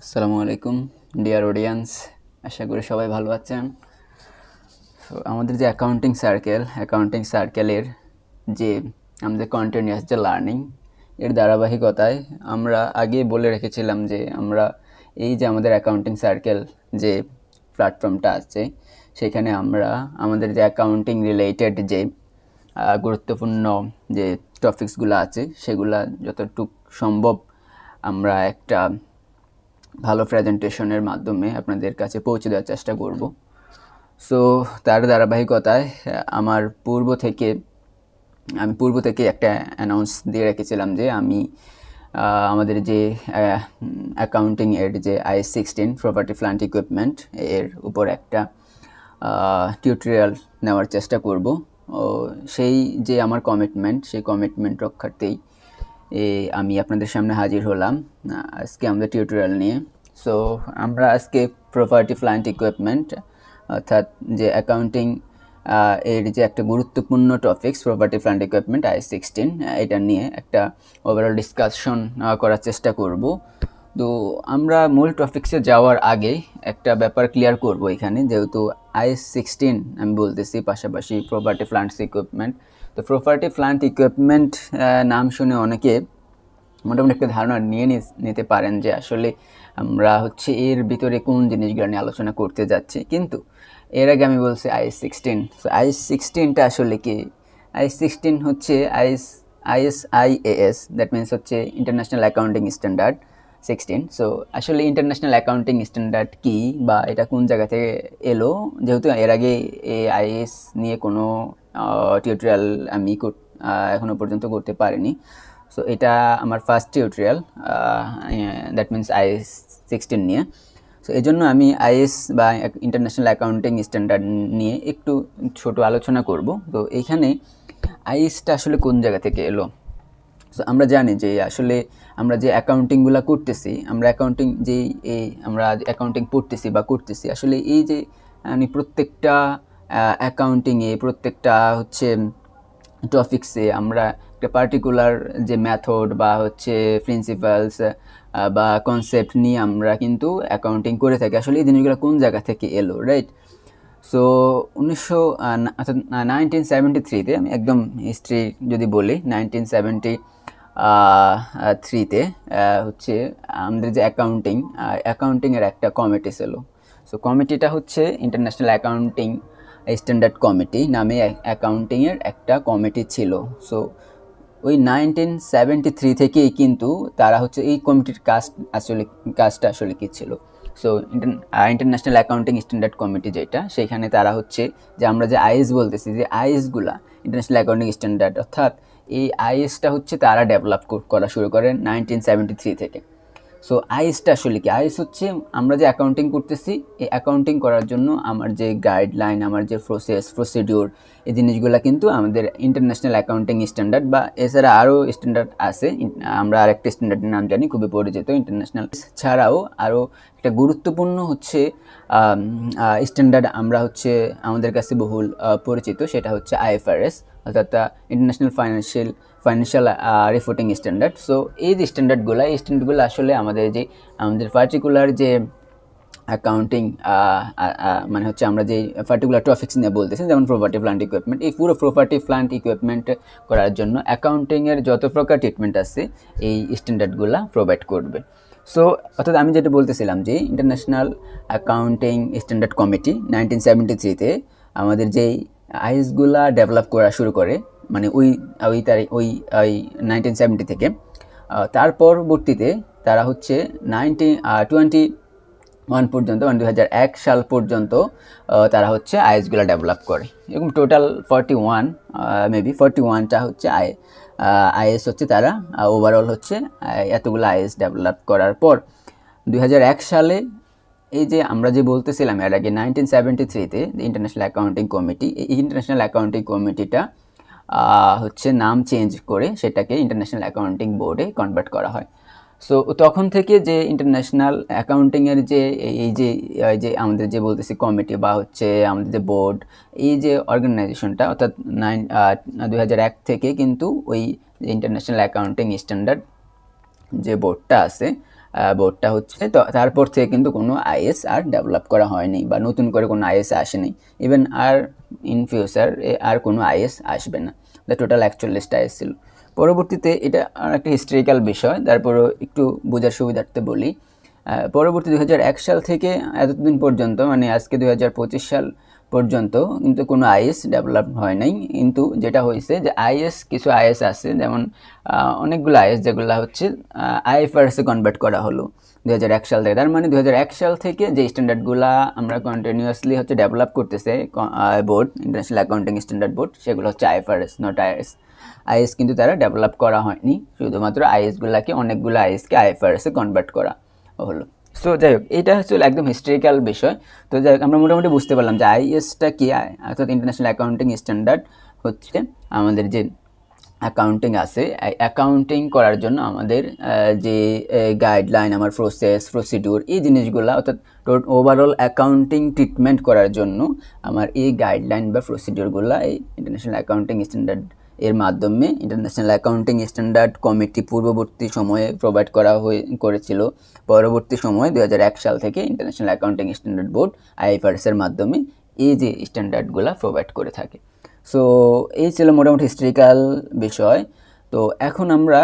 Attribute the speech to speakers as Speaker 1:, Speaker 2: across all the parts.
Speaker 1: আসসালামু আলাইকুম dear audience, আশা করি সবাই ভালো আছেন। সো আমাদের যে অ্যাকাউন্টিং সার্কেলের যে আমাদের কন্টিনিউয়াস যে লার্নিং এর ধারাবাহিকতায় আমরা আগে বলে রেখেছিলাম যে আমরা এই যে আমাদের অ্যাকাউন্টিং সার্কেল যে প্ল্যাটফর্মটা আছে সেখানে আমরা আমাদের যে অ্যাকাউন্টিং রিলেটেড যে গুরুত্বপূর্ণ যে টপিকসগুলো আছে সেগুলা যতটুকু সম্ভব আমরা একটা ভালো প্রেজেন্টেশনের মাধ্যমে আপনাদের কাছে পৌঁছে দেওয়ার চেষ্টা করব। সো তার ধারাবাহিকতায় আমি পূর্ব থেকে একটা অ্যানাউন্স দিয়ে রেখেছিলাম যে আমি আমাদের যে অ্যাকাউন্টিং এর যে IS 16 প্রপার্টি প্ল্যান্ট ইকুইপমেন্ট এর উপর একটা টিউটোরিয়াল নেওয়ার চেষ্টা করব। সেই যে আমার সেই কমিটমেন্ট রক্ষার্থেই আমি আপনাদের সামনে হাজির হলাম আজকে আমাদের টিউটোরিয়াল নিয়ে। সো আমরা আজকে প্রপার্টি প্ল্যান্ট ইকুইপমেন্ট অর্থাৎ যে অ্যাকাউন্টিং এর যে একটা গুরুত্বপূর্ণ topics property plant equipment IS 16 এটা নিয়ে একটা ওভারঅল ডিসকাশন করার চেষ্টা করব। তো আমরা মূল টপিক্সে যাওয়ার আগে একটা ব্যাপার ক্লিয়ার করব এখানে, যেহেতু IS 16 আমি বলতেছি পাশাপাশি প্রপার্টি প্ল্যান্টস ইকুইপমেন্ট। তো প্রপার্টি প্ল্যান্ট ইকুইপমেন্ট নাম শুনে অনেকে মোটামুটি একটা ধারণা নিতে পারেন যে আসলে আমরা এর ভিতরে কোন জিনিসগুলো নিয়ে আলোচনা করতে যাচ্ছি, কিন্তু এর আগে আমি বলছি IS 16। সো IS 16টা আসলে কি? IS 16 হচ্ছে ISIAS, দ্যাট মিনস হচ্ছে ইন্টারন্যাশনাল অ্যাকাউন্টিং স্ট্যান্ডার্ড 16। সো আসলে ইন্টারন্যাশনাল অ্যাকাউন্টিং স্ট্যান্ডার্ড কি বা এটা কোন জায়গা থেকে এলো, যেহেতু এর আগে এই IAS নিয়ে কোনো টিউটোরিয়াল আমি এখনো পর্যন্ত করতে পারিনি। সো এটা আমার first tutorial, that means IS 16 নিয়ে। সো এই জন্য আমি IS বা ইন্টারন্যাশনাল অ্যাকাউন্টিং স্ট্যান্ডার্ড নিয়ে একটু ছোট আলোচনা করব। তো এইখানে ISটা আসলে কোন জায়গা থেকে এলো। সো আমরা জানি যে আসলে আমরা যে অ্যাকাউন্টিংগুলো করতেছি, আমরা অ্যাকাউন্টিং পড়তেছি বা করতেছি, আসলে এই যে প্রত্যেকটা অ্যাকাউন্টিংয়ে প্রত্যেকটা টপিক্সে আমরা একটা পার্টিকুলার যে মেথড বা প্রিন্সিপালস বা কনসেপ্ট নিয়ে আমরা কিন্তু অ্যাকাউন্টিং করে থাকি। আসলে এই জিনিসগুলো কোন জায়গা থেকে এলো, রাইট? সো 1973-তে আমি একদম হিস্ট্রি যদি বলি, 1973-তে আমাদের যে অ্যাকাউন্টিংয়ের একটা কমিটি ছিল। সো কমিটিটা ইন্টারন্যাশনাল অ্যাকাউন্টিং স্ট্যান্ডার্ড কমিটি নামে অ্যাকাউন্টিংয়ের একটা কমিটি ছিল। সো ওই 1973 থেকেই কিন্তু তারা এই কমিটির কাজটা আসলে কী ছিল। So international accounting standard committee যেটা, সেখানে তারা যে আমরা যে আইএস বলতেছি, যে আইএসগুলা ইন্টারন্যাশনাল অ্যাকাউন্টিং স্ট্যান্ডার্ড, অর্থাৎ এই আইএসটা তারা ডেভেলপ করা শুরু করেন 1973 থেকে। সো আইএসটা আসলে কি? আইএস আমরা যে অ্যাকাউন্টিং করতেছি, এই অ্যাকাউন্টিং করার জন্য আমার যে গাইডলাইন, আমার যে প্রসিডিউর, এই জিনিসগুলো কিন্তু আমাদের ইন্টারন্যাশনাল অ্যাকাউন্টিং স্ট্যান্ডার্ড বা এছাড়া আরও স্ট্যান্ডার্ড আছে। আমরা আরেকটা স্ট্যান্ডার্ডের নাম জানি, খুবই পরিচিত ইন্টারন্যাশনাল। ছাড়াও আরও একটা গুরুত্বপূর্ণ স্ট্যান্ডার্ড আমরা আমাদের কাছে বহুল পরিচিত, সেটা IFRS, অর্থাৎ international financial reporting standard. So এই যে স্ট্যান্ডার্ডগুলো আসলে আমাদের পার্টিকুলার যে অ্যাকাউন্টিং মানে আমরা যে পার্টিকুলার টপিক্স নিয়ে বলতেছি, যেমন প্রপার্টি প্ল্যান্ট ইকুইপমেন্ট, এই পুরো প্রপার্টি প্ল্যান্ট ইকুইপমেন্ট করার জন্য অ্যাকাউন্টিংয়ের যত প্রকার ট্রিটমেন্ট আছে এই স্ট্যান্ডার্ডগুলো প্রোভাইড করবে। সো অর্থাৎ আমি যেটা বলতেছিলাম যে ইন্টারন্যাশনাল অ্যাকাউন্টিং স্ট্যান্ডার্ড কমিটি 1973-তে আমাদের যেই আইএসগুলা ডেভেলপ করা শুরু করে, মানে ওই 1970 থেকে। তার পরবর্তীতে তারা 2021 পর্যন্ত, মানে 2001 সাল পর্যন্ত তারা আইএসগুলো ডেভেলপ করে। এরকম টোটাল 41, মেবি 41টা আইএস তারা ওভারঅল এতগুলো আইএস ডেভেলপ করার পর 2001 সালে এই যে আমরা যে বলতেছিলাম এর আগে 1973-তে ইন্টারন্যাশনাল অ্যাকাউন্টিং কমিটি, এই ইন্টারন্যাশনাল অ্যাকাউন্টিং কমিটিটা নাম চেঞ্জ করে সেটাকে ইন্টারন্যাশনাল অ্যাকাউন্টিং বোর্ডে কনভার্ট করা হয়। সো তখন থেকে যে ইন্টারন্যাশনাল অ্যাকাউন্টিংয়ের যে আমাদের যে বলতেছি কমিটি বা আমাদের যে বোর্ড, এই যে অর্গানাইজেশনটা, অর্থাৎ 2001 থেকে কিন্তু ওই ইন্টারন্যাশনাল অ্যাকাউন্টিং স্ট্যান্ডার্ড যে বোর্ডটা আছে বোর্ডটা হচ্ছে, তো তারপর থেকে কিন্তু কোনো আইএস আর ডেভেলপ করা হয়নি বা নতুন করে কোনো আইএস আসেনি। ইভেন আর ইন ফিউচার আর কোনো আইএস আসবে না। টোটাল 41টা আইএস ছিল। পরবর্তীতে এটা আর একটা হিস্ট্রিক্যাল বিষয়, তারপরও একটু বোঝার সুবিধার্থে বলি। পরবর্তী 2001 সাল থেকে এতদিন পর্যন্ত, মানে আজকে 2025 সাল পর্যন্ত কিন্তু কোনো আইএস ডেভেলপ হয় নাই। কিন্তু যেটা হয়েছে যে কিছু আইএস আছে, যেমন অনেকগুলো আইএস যেগুলো হচ্ছে আইএফআরএসে কনভার্ট করা হলো 2001 সাল থেকে। তার মানে 2001 সাল থেকে যে স্ট্যান্ডার্ডগুলো আমরা কন্টিনিউয়াসলি হচ্ছে ডেভেলপ করতেছে board, international accounting standard board, সেগুলো হচ্ছে আইএফআরএস, নট আইএস। আইএস কিন্তু তারা ডেভেলপ করা হয়নি, শুধুমাত্র আইএসগুলোকে, অনেকগুলো আইএসকে আইএফআরএসে কনভার্ট করা হলো। সো যাই হোক, এটা হচ্ছে একদম হিস্ট্রিক্যাল বিষয়। তো যাই হোক, আমরা মোটামুটি বুঝতে পারলাম যে আইএসটা কি, অর্থাৎ ইন্টারন্যাশনাল অ্যাকাউন্টিং স্ট্যান্ডার্ড হচ্ছে আমাদের যে অ্যাকাউন্টিং আছে, অ্যাকাউন্টিং করার জন্য আমাদের যে গাইডলাইন, আমার প্রসিডিউর, এই জিনিসগুলো, অর্থাৎ ওভারঅল অ্যাকাউন্টিং ট্রিটমেন্ট করার জন্য আমার এই গাইডলাইন বা প্রসিডিউরগুলো এই ইন্টারন্যাশনাল অ্যাকাউন্টিং স্ট্যান্ডার্ড এর মাধ্যমে ইন্টারন্যাশনাল অ্যাকাউন্টিং স্ট্যান্ডার্ড কমিটি পূর্ববর্তী সময়ে প্রোভাইড করেছিল। পরবর্তী সময়ে 2001 সাল থেকে international accounting standard board IFRS এর মাধ্যমে এই যে স্ট্যান্ডার্ডগুলো প্রোভাইড করে থাকে। সো এই ছিল মোটামুটি হিস্ট্রিক্যাল বিষয়। তো এখন আমরা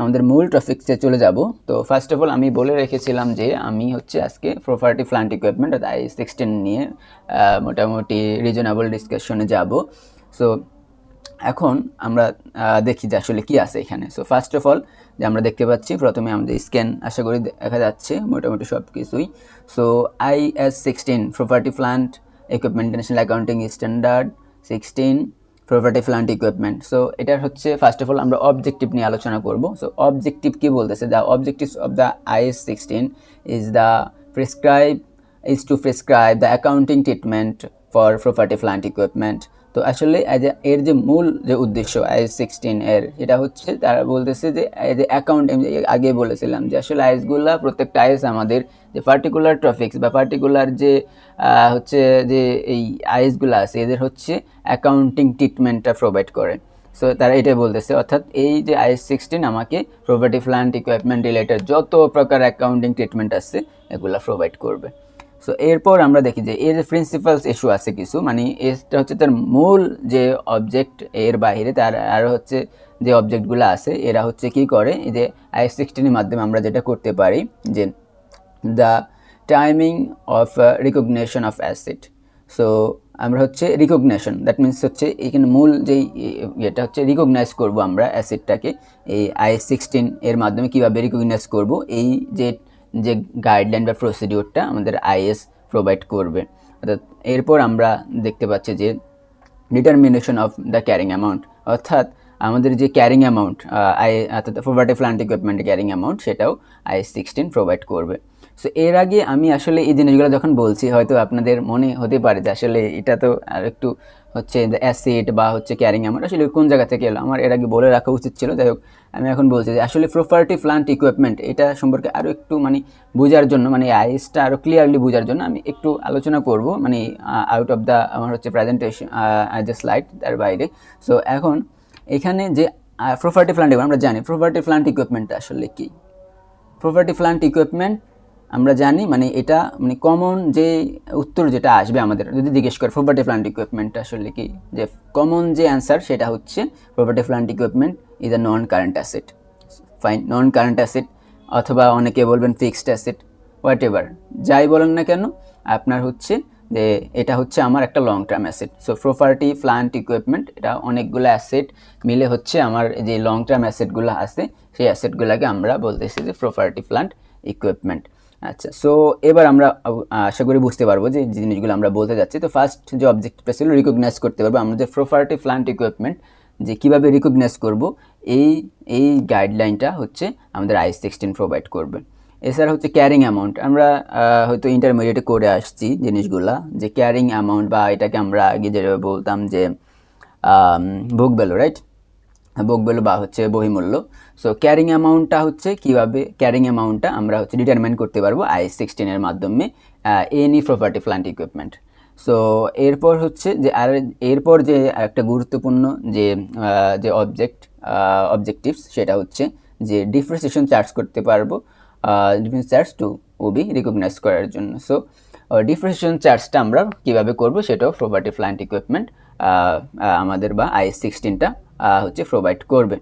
Speaker 1: আমাদের মূল টপিকসে চলে যাব। তো ফার্স্ট অফ অল আমি বলে রেখেছিলাম যে আমি হচ্ছে আজকে প্রপার্টি প্ল্যান্ট ইকুইপমেন্ট অর্থাৎ I-16 নিয়ে মোটামুটি রিজনেবল ডিসকাশনে যাব। সো এখন আমরা দেখি যে আসলে কি আছে এখানে। সো ফার্স্ট অফ অল যে আমরা দেখতে পাচ্ছি, প্রথমে আমাদের স্ক্যান আশা করি দেখা যাচ্ছে মোটামুটি সব কিছুই। So IS-16 property plant equipment, international accounting standard 16 property plant equipment. So এটার হচ্ছে ফার্স্ট অফ অল আমরা অবজেক্টিভ নিয়ে আলোচনা করব। সো অবজেক্টিভ কি বলতেছে, the objectives of the IS-16 is to prescribe the accounting treatment for property plant equipment. তো আসলে এর যে মূল যে উদ্দেশ্য I-16 এর, এটা হচ্ছে তারা বলতেছে যে এই যে অ্যাকাউন্ট, আমি আগে বলেছিলাম যে আসলে আইএসগুলা, প্রত্যেকটা আইএস আমাদের যে পার্টিকুলার টপিকস বা পার্টিকুলার যে হচ্ছে যে এই আইএসগুলো আছে, এদের হচ্ছে অ্যাকাউন্টিং ট্রিটমেন্টটা প্রোভাইড করে। সো তারা এটাই বলতেছে, অর্থাৎ এই যে IS-16 আমাকে প্রপার্টি প্ল্যান্ট ইকুইপমেন্ট রিলেটেড যত প্রকার অ্যাকাউন্টিং ট্রিটমেন্ট আছে এগুলা প্রোভাইড করবে। সো এরপর আমরা দেখি যে এর প্রিন্সিপালস ইস্যু আছে কিছু, মানে এটা হচ্ছে তার মূল যে অবজেক্ট, এর বাইরে তার আরও হচ্ছে যে অবজেক্টগুলো আছে, এরা হচ্ছে কি করে, এই যে IS-16 এর মাধ্যমে আমরা যেটা করতে পারি যে the timing of recognition of asset. So আমরা হচ্ছে রিকগনিশন, দ্যাট মিনস হচ্ছে এখানে মূল যেই এটা হচ্ছে রিকগনাইজ করব আমরা অ্যাসেটটাকে এই IS-16 এর মাধ্যমে কীভাবে রিকগনাইজ করব, এই যে গাইডলাইন বা প্রসিডিউরটা আমাদের আইএস প্রোভাইড করবে। অর্থাৎ এরপর আমরা দেখতে পাচ্ছি যে determination of the carrying amount, অর্থাৎ আমাদের যে ক্যারিং অ্যামাউন্ট, অর্থাৎ প্রপার্টি প্ল্যান্ট ইকুইপমেন্টের ক্যারিং অ্যামাউন্ট, সেটাও IS-16 প্রোভাইড করবে। সো এর আগে আমি আসলে এই জিনিসগুলো যখন বলছি, হয়তো আপনাদের মনে হতে পারে যে আসলে এটা তো আর একটু হচ্ছে অ্যাসেট বা হচ্ছে ক্যারিং অ্যামাউন্ট আসলে কোন জায়গা থেকে এলো, আমার এর আগে বলে রাখা উচিত ছিল। যাই হোক, আমি এখন বলছি যে আসলে প্রপার্টি প্ল্যান্ট ইকুইপমেন্ট এটা সম্পর্কে আরও একটু মানে বোঝার জন্য, মানে আইএসটা আরও ক্লিয়ারলি বোঝার জন্য আমি একটু আলোচনা করব, মানে আউট অফ দ্য আমার হচ্ছে প্রেজেন্টেশন যে স্লাইড, তার বাইরে। সো এখন এখানে যে প্রপার্টি প্ল্যান্ট, আমরা জানি প্রপার্টি প্ল্যান্ট ইকুইপমেন্টটা আসলে কি। প্রপার্টি প্ল্যান্ট ইকুইপমেন্ট আমরা জানি, মানে এটা মানে কমন যে উত্তর যেটা আসবে আমাদের যদি জিজ্ঞেস করে প্রপার্টি প্ল্যান্ট ইকুইপমেন্ট আসলে কি, যে কমন যে অ্যান্সার সেটা হচ্ছে property plant equipment is a non current asset. Fine, non current asset, অথবা অনেকে বলবেন ফিক্সড অ্যাসেট, হোয়াট এভার যাই বলেন না কেন, আপনার হচ্ছে যে এটা হচ্ছে আমার একটা long term asset. So property plant equipment এটা অনেকগুলো অ্যাসেট মিলে হচ্ছে আমার যে লং টার্ম অ্যাসেটগুলো আছে, সেই অ্যাসেটগুলোকে আমরা বলতেছি যে প্রপার্টি প্ল্যান্ট ইকুইপমেন্ট। আচ্ছা, সো এবার আমরা আশা করি বুঝতে পারবো যে জিনিসগুলো আমরা বলতে যাচ্ছি। তো ফার্স্ট যে অবজেক্টিভটা ছিল রিকগনাইজ করতে পারবো আমরা যে প্রপার্টি প্ল্যান্ট ইকুইপমেন্ট, যে কীভাবে রিকগনাইজ করব, এই গাইডলাইনটা হচ্ছে আমাদের IS-16 প্রোভাইড করবে। এছাড়া হচ্ছে ক্যারিং অ্যামাউন্ট, আমরা হয়তো ইন্টারমিডিয়েটে করে আসছি জিনিসগুলা, যে ক্যারিং অ্যামাউন্ট বা এটাকে আমরা আগে যেভাবে বলতাম যে book value, right, book value বা হচ্ছে বহিমূল্য। সো ক্যারিং অ্যামাউন্টটা হচ্ছে কীভাবে, ক্যারিং অ্যামাউন্টটা আমরা হচ্ছে ডিটারমাইন করতে পারবো IS-16 এর মাধ্যমে any property plant equipment. So এরপর হচ্ছে যে এরপর যে একটা গুরুত্বপূর্ণ যে অবজেক্টিভস, সেটা হচ্ছে যে ডিপ্রিসিয়েশন চার্জ করতে পারবো difference charge to be recognise করার জন্য। সো ডিফারেন্সিয়েশন চার্জটা আমরা কীভাবে করব সেটাও প্রপার্টি প্ল্যান্ট ইকুইপমেন্ট আমাদের বা IS16টা হচ্ছে প্রোভাইড করবে,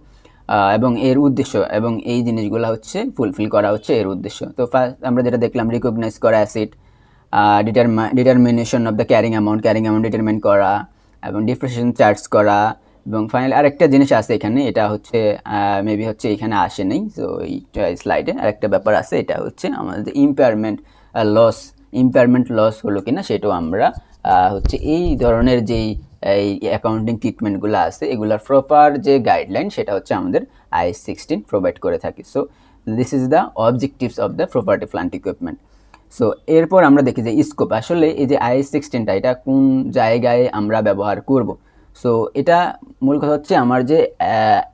Speaker 1: এবং এর উদ্দেশ্য এবং এই জিনিসগুলো হচ্ছে ফুলফিল করা হচ্ছে এর উদ্দেশ্য। তো ফার্স্ট আমরা যেটা দেখলাম, রিকগনাইজ করা asset, determination of the carrying amount determine করা, এবং ডিপ্রিসিয়েশন চার্জ করা, এবং ফাইনালি আরেকটা জিনিস আছে এখানে, এটা হচ্ছে মেবি হচ্ছে এখানে আসে নেই, সো এই স্লাইডে আরেকটা ব্যাপার আছে, এটা হচ্ছে আমাদের ইম্পেয়ারমেন্ট লস হলো কিনা সেটাও আমরা হচ্ছে এই ধরনের যেই এই অ্যাকাউন্টিং ট্রিটমেন্টগুলো আছে এগুলোর প্রপার যে গাইডলাইন সেটা হচ্ছে আমাদের IS16 প্রোভাইড করে থাকে। So this is the objectives of the property plant equipment. So এরপর আমরা দেখি যে স্কোপ, আসলে এই যে IS16টা এটা কোন জায়গায় আমরা ব্যবহার করব। সো এটা মূল কথা হচ্ছে আমার যে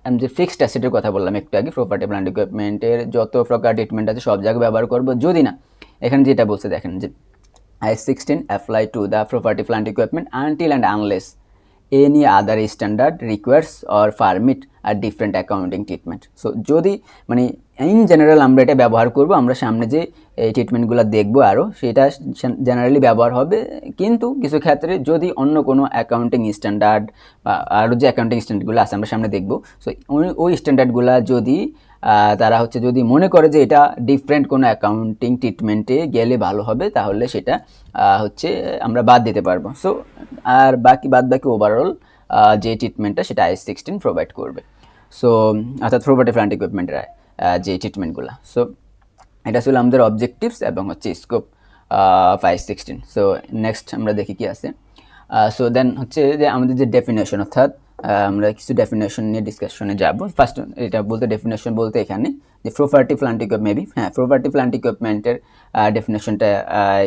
Speaker 1: আমি যে ফিক্সড অ্যাসেটের কথা বললাম একটু আগে, প্রপার্টি প্ল্যান্ট ইকুইপমেন্টের যত প্রকার ট্রিটমেন্ট আছে সব জায়গায় ব্যবহার করব, যদি না এখানে যেটা বলছে দেখেন যে IS16 apply to the property plant equipment until and unless any other standard requires or permit a different accounting treatment. So যদি মানে ইন জেনারেল আমরা এটা ব্যবহার করব, আমরা সামনে যে এই ট্রিটমেন্টগুলো দেখবো আরও সেটা জেনারেলি ব্যবহার হবে, কিন্তু কিছু ক্ষেত্রে যদি অন্য কোনো অ্যাকাউন্টিং স্ট্যান্ডার্ড বা আরও যে অ্যাকাউন্টিং স্ট্যান্ডার্ডগুলো আছে আমরা সামনে দেখবো, সো ওই স্ট্যান্ডার্ডগুলো যদি তারা হচ্ছে যদি মনে করে যে এটা ডিফারেন্ট কোনো অ্যাকাউন্টিং ট্রিটমেন্টে গেলে ভালো হবে তাহলে সেটা হচ্ছে আমরা বাদ দিতে পারবো। সো আর বাদ বাকি ওভারঅল যে ট্রিটমেন্টটা সেটা IS16 প্রোভাইড করবে। সো অর্থাৎ প্রপার্টি প্ল্যান্ট ইকুইপমেন্টের যে ট্রিটমেন্টগুলো। সো এটা ছিল আমাদের অবজেক্টিভস এবং হচ্ছে scope of IS16। So next আমরা দেখি কি আছে। সো দেন হচ্ছে যে আমাদের যে ডেফিনেশন, অর্থাৎ আমরা কিছু ডেফিনেশন নিয়ে ডিসকাশনে যাব। ফার্স্ট এটা বলতে ডেফিনেশন বলতে এখানে যে property plant equipment, property plant ইকুইপমেন্টের ডেফিনেশনটা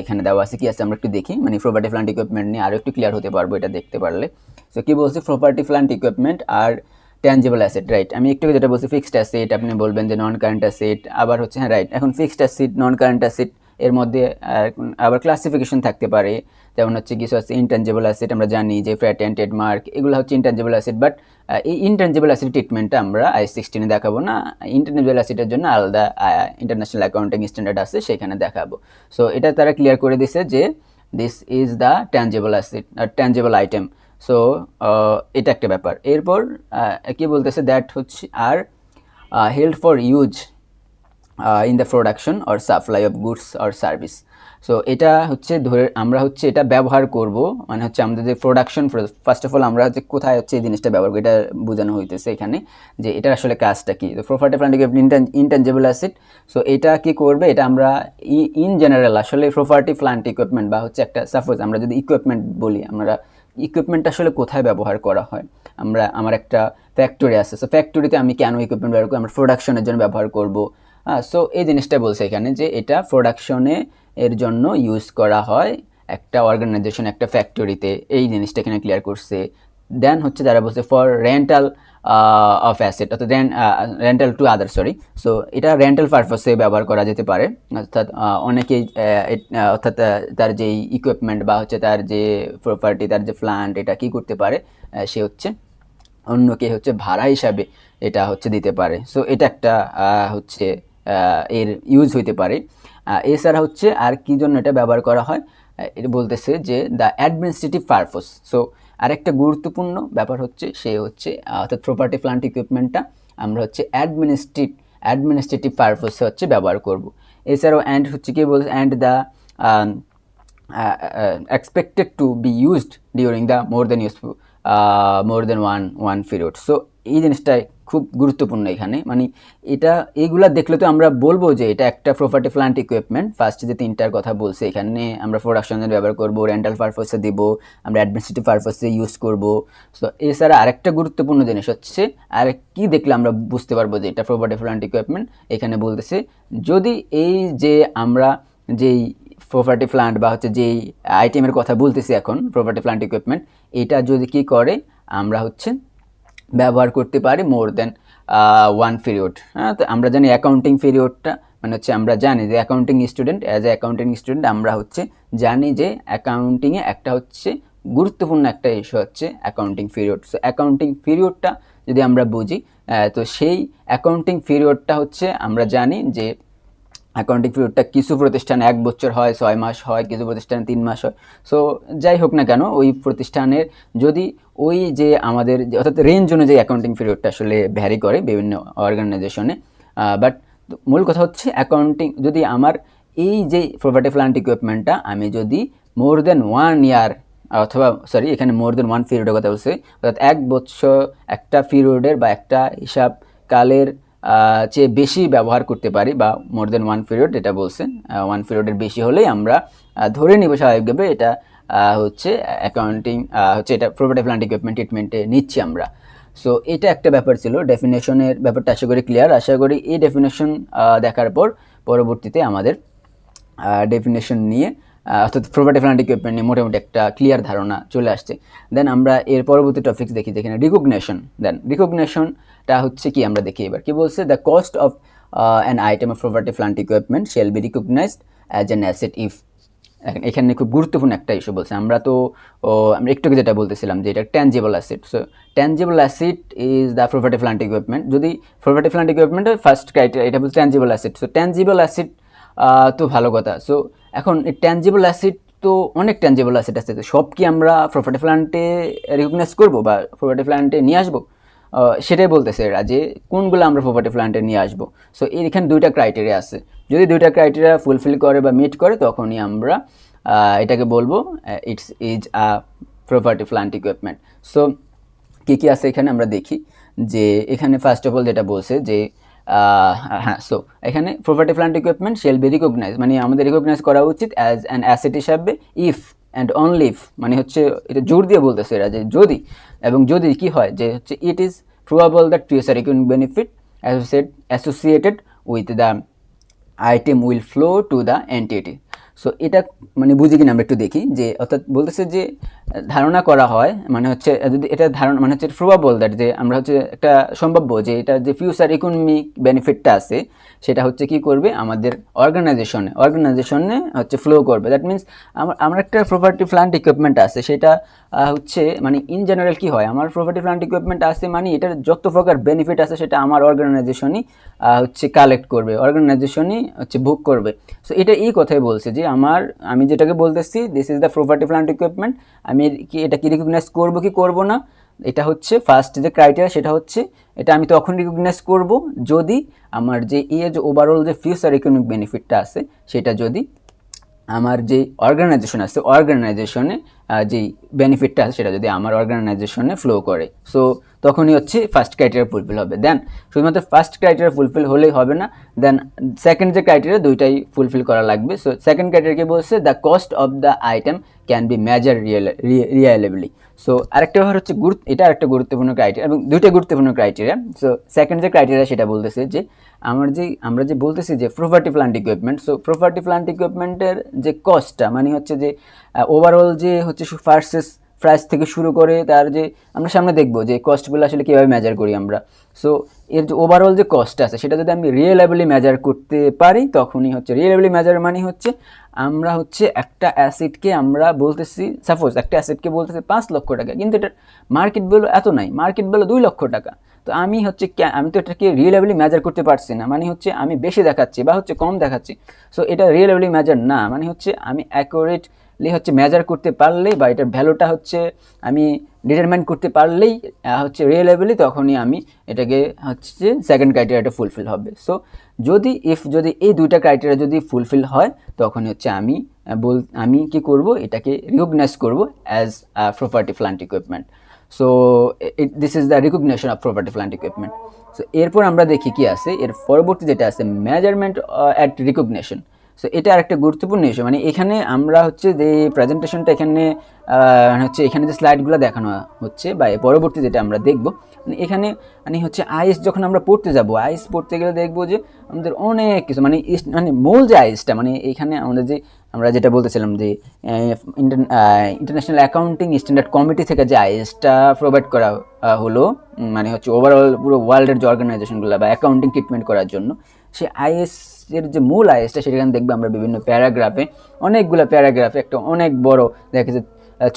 Speaker 1: এখানে দেওয়া আছে, কি আছে আমরা একটু দেখি, মানে প্রপার্টি প্ল্যান্ট ইকুইপমেন্ট নিয়ে আরও একটু ক্লিয়ার হতে পারবো এটা দেখতে পারলে। সো কি বলছে, প্রপার্টি প্ল্যান্ট ইকুইপমেন্ট আর ট্যাঞ্জিবল অ্যাসেট, রাইট। আমি একটু যেটা বলছি ফিক্সড অ্যাসেট, আপনি বলবেন যে নন কারেন্ট অ্যাসেট, আবার হচ্ছে হ্যাঁ রাইট। এখন ফিক্সড অ্যাসেট, নন কারেন্ট অ্যাসেট এর মধ্যে আবার ক্লাসিফিকেশন থাকতে পারে, যেমন হচ্ছে কিছু আছে ইনট্যাঞ্জিবল অ্যাসেট, আমরা জানি যে প্যাটেন্ট ট্রেডমার্ক এগুলো হচ্ছে ইনট্যাঞ্জিবল অ্যাসেট, বাট এই ইনট্যাঞ্জিবল অ্যাসেট ট্রিটমেন্টটা আমরা IS16 দেখাবো না, ইনট্যাঞ্জিবল অ্যাসেটের জন্য আলাদা ইন্টারন্যাশনাল অ্যাকাউন্টিং স্ট্যান্ডার্ড আছে সেখানে দেখাবো। সো এটা তারা ক্লিয়ার করে দিছে যে this is the tangible asset, tangible item. So এটা একটা ব্যাপার। এরপর কি বলতেছে, দ্যাট হচ্ছে are held for use in the production or supply of goods or service. So এটা হচ্ছে ধরে আমরা হচ্ছে এটা ব্যবহার করব, মানে হচ্ছে আমাদের যে প্রোডাকশন, ফার্স্ট অফ অল আমরা হচ্ছে কোথায় হচ্ছে এই জিনিসটা ব্যবহার করি এটা বোঝানো হইতেছে এখানে, যে এটার আসলে কাজটা কি। তো property plant equipment intangible asset, so এটা কি করবে, এটা আমরা ইন জেনারেল আসলে প্রপার্টি প্ল্যান্ট ইকুইপমেন্ট বা হচ্ছে একটা সাপোজ আমরা যদি ইকুইপমেন্ট বলি, আমরা ইকুইপমেন্ট আসলে কোথায় ব্যবহার করা হয়, আমার একটা ফ্যাক্টরি আছে, সো ফ্যাক্টরিতে আমি কেন ইকুইপমেন্ট ব্যবহার করি, আমরা প্রোডাকশনের জন্য ব্যবহার করব। সো এই জিনিসটা বলছে এখানে যে এটা প্রোডাকশনে এর জন্য ইউজ করা হয় একটা অর্গানাইজেশন, একটা ফ্যাক্টরিতে, এই জিনিসটা এখানে ক্লিয়ার করছে। দেন হচ্ছে যারা বলছে ফর রেন্টাল অফ অ্যাসেট, অর্থাৎ রেন্টাল টু আদার, সো এটা রেন্টাল পারপাসে ব্যবহার করা যেতে পারে, অর্থাৎ অনেকেই অর্থাৎ তার যেই ইকুইপমেন্ট বা হচ্ছে তার যে প্রপার্টি, তার যে প্ল্যান্ট, এটা কি করতে পারে, সে হচ্ছে অন্যকে হচ্ছে ভাড়া হিসাবে এটা হচ্ছে দিতে পারে। সো এটা একটা হচ্ছে এর ইউজ হইতে পারে। এছাড়া হচ্ছে আর কি জন্য এটা ব্যবহার করা হয়, এটা বলতেছে যে দ্য অ্যাডমিনিস্ট্রেটিভ পারপোজ। সো আরেকটা গুরুত্বপূর্ণ ব্যাপার হচ্ছে সে হচ্ছে অর্থাৎ প্রপার্টি প্ল্যান্ট ইকুইপমেন্টটা আমরা হচ্ছে অ্যাডমিনিস্ট্রেটিভ পারপোজে হচ্ছে ব্যবহার করব। এছাড়াও অ্যান্ড হচ্ছে কি বলছে, and the expected to be used during the more than one period. So এই জিনিসটা খুব গুরুত্বপূর্ণ এখানে, মানে এটা এইগুলা দেখলে তো আমরা বলবো যে এটা একটা প্রপার্টি প্ল্যান্ট ইকুইপমেন্ট। ফার্স্ট যে তিনটার কথা বলছে এখানে, আমরা প্রোডাকশনের ব্যবহার করব, রেন্টাল পারপাসে দিব, আমরা অ্যাডমিনিস্ট্রেটিভ পারপাসে ইউজ করব। সো এছাড়া আরেকটা গুরুত্বপূর্ণ জিনিস হচ্ছে, আর কি দেখলে আমরা বুঝতে পারবো যে এটা প্রপার্টি প্ল্যান্ট ইকুইপমেন্ট, এখানে বলতেছে যদি এই যে আমরা যেই প্রপার্টি প্ল্যান্ট বা হচ্ছে যেই আইটেমের কথা বলতেছি এখন প্রপার্টি প্ল্যান্ট ইকুইপমেন্ট, এটা যদি কি করে আমরা হচ্ছে ব্যবহার করতে পারি মোর দেন ওয়ান পিরিয়ড। হ্যাঁ, তো আমরা জানি অ্যাকাউন্টিং পিরিয়ডটা মানে হচ্ছে আমরা জানি যে accounting student, as a accounting student আমরা হচ্ছে জানি যে অ্যাকাউন্টিংয়ে একটা হচ্ছে গুরুত্বপূর্ণ একটা ইস্যু হচ্ছে অ্যাকাউন্টিং পিরিয়ড। সো অ্যাকাউন্টিং পিরিয়ডটা যদি আমরা বুঝি, তো সেই অ্যাকাউন্টিং পিরিয়ডটা হচ্ছে আমরা জানি যে অ্যাকাউন্টিং পিরিয়ডটা কিছু প্রতিষ্ঠানে 1 বছর হয়, 6 মাস হয়, কিছু প্রতিষ্ঠানে 3 মাস হয়। সো যাই হোক না কেন, ওই প্রতিষ্ঠানের যদি ওই যে আমাদের অর্থাৎ রেঞ্জ অনুযায়ী অ্যাকাউন্টিং পিরিয়ডটা আসলে ভ্যারি করে বিভিন্ন অর্গানাইজেশনে। বাট মূল কথা হচ্ছে অ্যাকাউন্টিং যদি আমার এই যে প্রপার্টি প্ল্যান্ট ইকুইপমেন্টটা আমি যদি মোর দেন 1 ইয়ার অথবা সরি এখানে মোর দেন 1 পিরিয়ডের কথা বলছি, অর্থাৎ 1 বছর একটা পিরিয়ডের বা একটা হিসাব কালের চেয়ে বেশি ব্যবহার করতে পারি বা মোর দেন 1 পিরিয়ড এটা বলছে, 1 পিরিয়ডের বেশি হলেই আমরা ধরে নিব স্বাভাবিকভাবে এটা হচ্ছে অ্যাকাউন্টিং হচ্ছে এটা প্রপার্টি প্ল্যান্ট ইকুইপমেন্ট ট্রিটমেন্টে নিচ্ছি আমরা। সো এটা একটা ব্যাপার ছিল, ডেফিনেশনের ব্যাপারটা আশা করি ক্লিয়ার। আশা করি এই ডেফিনেশন দেখার পর পরবর্তীতে আমাদের ডেফিনেশন নিয়ে অর্থাৎ প্রপার্টি প্ল্যান্ট ইকুইপমেন্ট নিয়ে মোটামুটি একটা ক্লিয়ার ধারণা চলে আসছে। দেন আমরা এর পরবর্তী টপিক্স দেখি যেখানে রিকগনিশন। দেন রিকগনিশনটা হচ্ছে কি আমরা দেখি এবার কি বলছে, the cost of an item of property plant equipment shall be recognised as an asset if. এখানে খুব গুরুত্বপূর্ণ একটা ইস্যু বলছে। আমরা তো আমরা একটু যেটা বলতেছিলাম যে এটা tangible asset. So tangible asset is the property plant equipment. যদি প্রপার্টি প্ল্যান্ট ইকুইপমেন্টের ফার্স্ট ক্রাইটেরিয়া এটা বলছে tangible asset. So tangible asset তো ভালো কথা। সো এখন এই ট্যানজিবল অ্যাসেট তো অনেক ট্যানজিবল অ্যাসেট আছে, তো সব কি আমরা প্রপার্টি প্ল্যান্টে রিকগনাইজ করবো বা প্রপার্টি প্ল্যান্টে নিয়ে আসবো? সেটাই বলতেছে এরা যে কোনগুলো আমরা প্রপার্টি প্ল্যান্টে নিয়ে আসবো। সো এখানে দুইটা ক্রাইটেরিয়া আছে, যদি দুইটা ক্রাইটেরিয়া ফুলফিল করে বা মিট করে তখনই আমরা এটাকে বলবো it's is a property plant equipment. So কী কী আছে এখানে আমরা দেখি যে এখানে ফার্স্ট অফ অল যেটা বলছে যে হ্যাঁ, সো এখানে property plant equipment shall be recognise মানে আমাদের রিকগনাইজ করা উচিত অ্যাজ অ্যান অ্যাসেট হিসাবে ইফ অ্যান্ড অনলি ইফ, মানে হচ্ছে এটা জোর দিয়ে বলতেছে এরা যে যদি, এবং যদি কি হয় যে হচ্ছে it is probable that future economic benefit associated with the item will flow to the entity. So এটা মানে বুঝি কিনা আমরা একটু দেখি যে অর্থাৎ বলতেছে যে ধারণা করা হয় মানে হচ্ছে যদি এটা ধারণা মানে হচ্ছে প্রবাবল দ্যাট যে আমরা হচ্ছে একটা সম্ভাব্য যে এটা যে ফিউচার ইকোনমিক বেনিফিটটা আছে সেটা হচ্ছে কি করবে আমাদের অর্গানাইজেশনে হচ্ছে ফ্লো করবে। দ্যাট মিনস আমার একটা প্রপার্টি প্ল্যান্ট ইকুইপমেন্ট আছে সেটা হচ্ছে মানে ইন জেনারেল কি হয় আমার প্রপার্টি প্ল্যান্ট ইকুইপমেন্ট আছে মানে এটার যত প্রকার বেনিফিট আছে সেটা আমার অর্গানাইজেশনই হচ্ছে কালেক্ট করবে, অর্গানাইজেশনই হচ্ছে ভোগ করবে। সো এটা এই কথাই বলছে যে আমি যেটাকে বলতেছি this is the property plant equipment, আমি কি এটা কি রিকগনাইজ করবো কি করবো না, এটা হচ্ছে ফার্স্ট যে ক্রাইটেরিয়া সেটা হচ্ছে এটা আমি তখন রিকগনাইজ করব যদি আমার যে যে ওভারঅল যে ফিউচার ইকোনমিক বেনিফিটটা আছে সেটা যদি আমার যে অর্গানাইজেশন আছে অর্গানাইজেশনে যেই বেনিফিটটা আছে সেটা যদি আমার অর্গানাইজেশনে ফ্লো করে, সো তখনই হচ্ছে ফার্স্ট ক্রাইটেরিয়া ফুলফিল হবে। দেন শুধুমাত্র ফার্স্ট ক্রাইটেরিয়া ফুলফিল হলেই হবে না, দেন সেকেন্ড যে ক্রাইটেরিয়া দুইটাই ফুলফিল করা লাগবে। সো সেকেন্ড ক্রাইটেরিয়া কি বলছে, the cost of the item can be measure reliably. So আরেকটা ব্যাপার হচ্ছে এটা আরেকটা গুরুত্বপূর্ণ ক্রাইটেরিয়া এবং দুইটা গুরুত্বপূর্ণ ক্রাইটেরিয়া। সো সেকেন্ড যে ক্রাইটেরিয়া সেটা বলতেছে যে আমরা যে বলতেছি যে property plant equipment, so property plant ইকুইপমেন্টের যে কস্টটা মানে হচ্ছে যে ওভারঅল যে হচ্ছে পারচেস প্রাইস থেকে শুরু করে তার যে আমরা সামনে দেখবো যে কস্টগুলো আসলে কীভাবে মেজার করি আমরা। সো এর যে ওভারঅল যে কস্ট আছে সেটা যদি আমি রিয়েলেবলি মেজার করতে পারি তখনই হচ্ছে রিয়েলেবলি মেজার মানে হচ্ছে আমরা হচ্ছে একটা অ্যাসেটকে আমরা বলতেছি সাপোজ একটা অ্যাসেটকে বলতেছি 5 লক্ষ টাকা, কিন্তু এটার মার্কেট ভ্যালু এত নাই, মার্কেট ভ্যালু 2 লক্ষ টাকা। তো আমি তো এটাকে রিয়েলেবলি মেজার করতে পারছি না, মানে হচ্ছে আমি বেশি দেখাচ্ছি বা হচ্ছে কম দেখাচ্ছি। সো এটা রিয়েলেবলি মেজার না, মানে হচ্ছে আমি অ্যাকুরেটলি হচ্ছে মেজার করতে পারলেই বা এটার ভ্যালুটা হচ্ছে আমি ডিটারমাইন করতে পারলেই হচ্ছে রিয়েলেবলি তখনই আমি এটাকে হচ্ছে সেকেন্ড ক্রাইটেরিয়াটা ফুলফিল হবে। সো যদি এই দুইটা ক্রাইটেরিয়া যদি ফুলফিল হয় তখনই হচ্ছে আমি কি করব এটাকে রিকগনাইজ করব as property plant equipment. So this is the recognition of property plant equipment. So এরপর আমরা দেখি কি আছে এর পরবর্তী যেটা আছে মেজারমেন্ট অ্যাট রিকগনিশন। সো এটা আরেকটা গুরুত্বপূর্ণ ইস্যু, মানে এখানে আমরা হচ্ছে যে প্রেজেন্টেশনটা এখানে হচ্ছে এখানে যে স্লাইডগুলো দেখানো হচ্ছে বা পরবর্তী যেটা আমরা দেখব মানে এখানে মানে হচ্ছে আইএস যখন আমরা পড়তে যাব আইএস পড়তে গেলে দেখবো যে আমাদের অনেক কিছু মানে মূল যে আইএসটা মানে এখানে আমরা যেটা বলতেছিলাম যে ইন্টারন্যাশনাল অ্যাকাউন্টিং স্ট্যান্ডার্ড কমিটি থেকে যে আইএসটা প্রোভাইড করা হলো মানে হচ্ছে ওভারঅল পুরো ওয়ার্ল্ডের যে অর্গানাইজেশনগুলো বা অ্যাকাউন্টিং ট্রিটমেন্ট করার জন্য সে আইএস এর যে মূল আইএসটা সেখানে দেখবে আমরা বিভিন্ন প্যারাগ্রাফে অনেকগুলো প্যারাগ্রাফে একটা অনেক বড় দেখা যাচ্ছে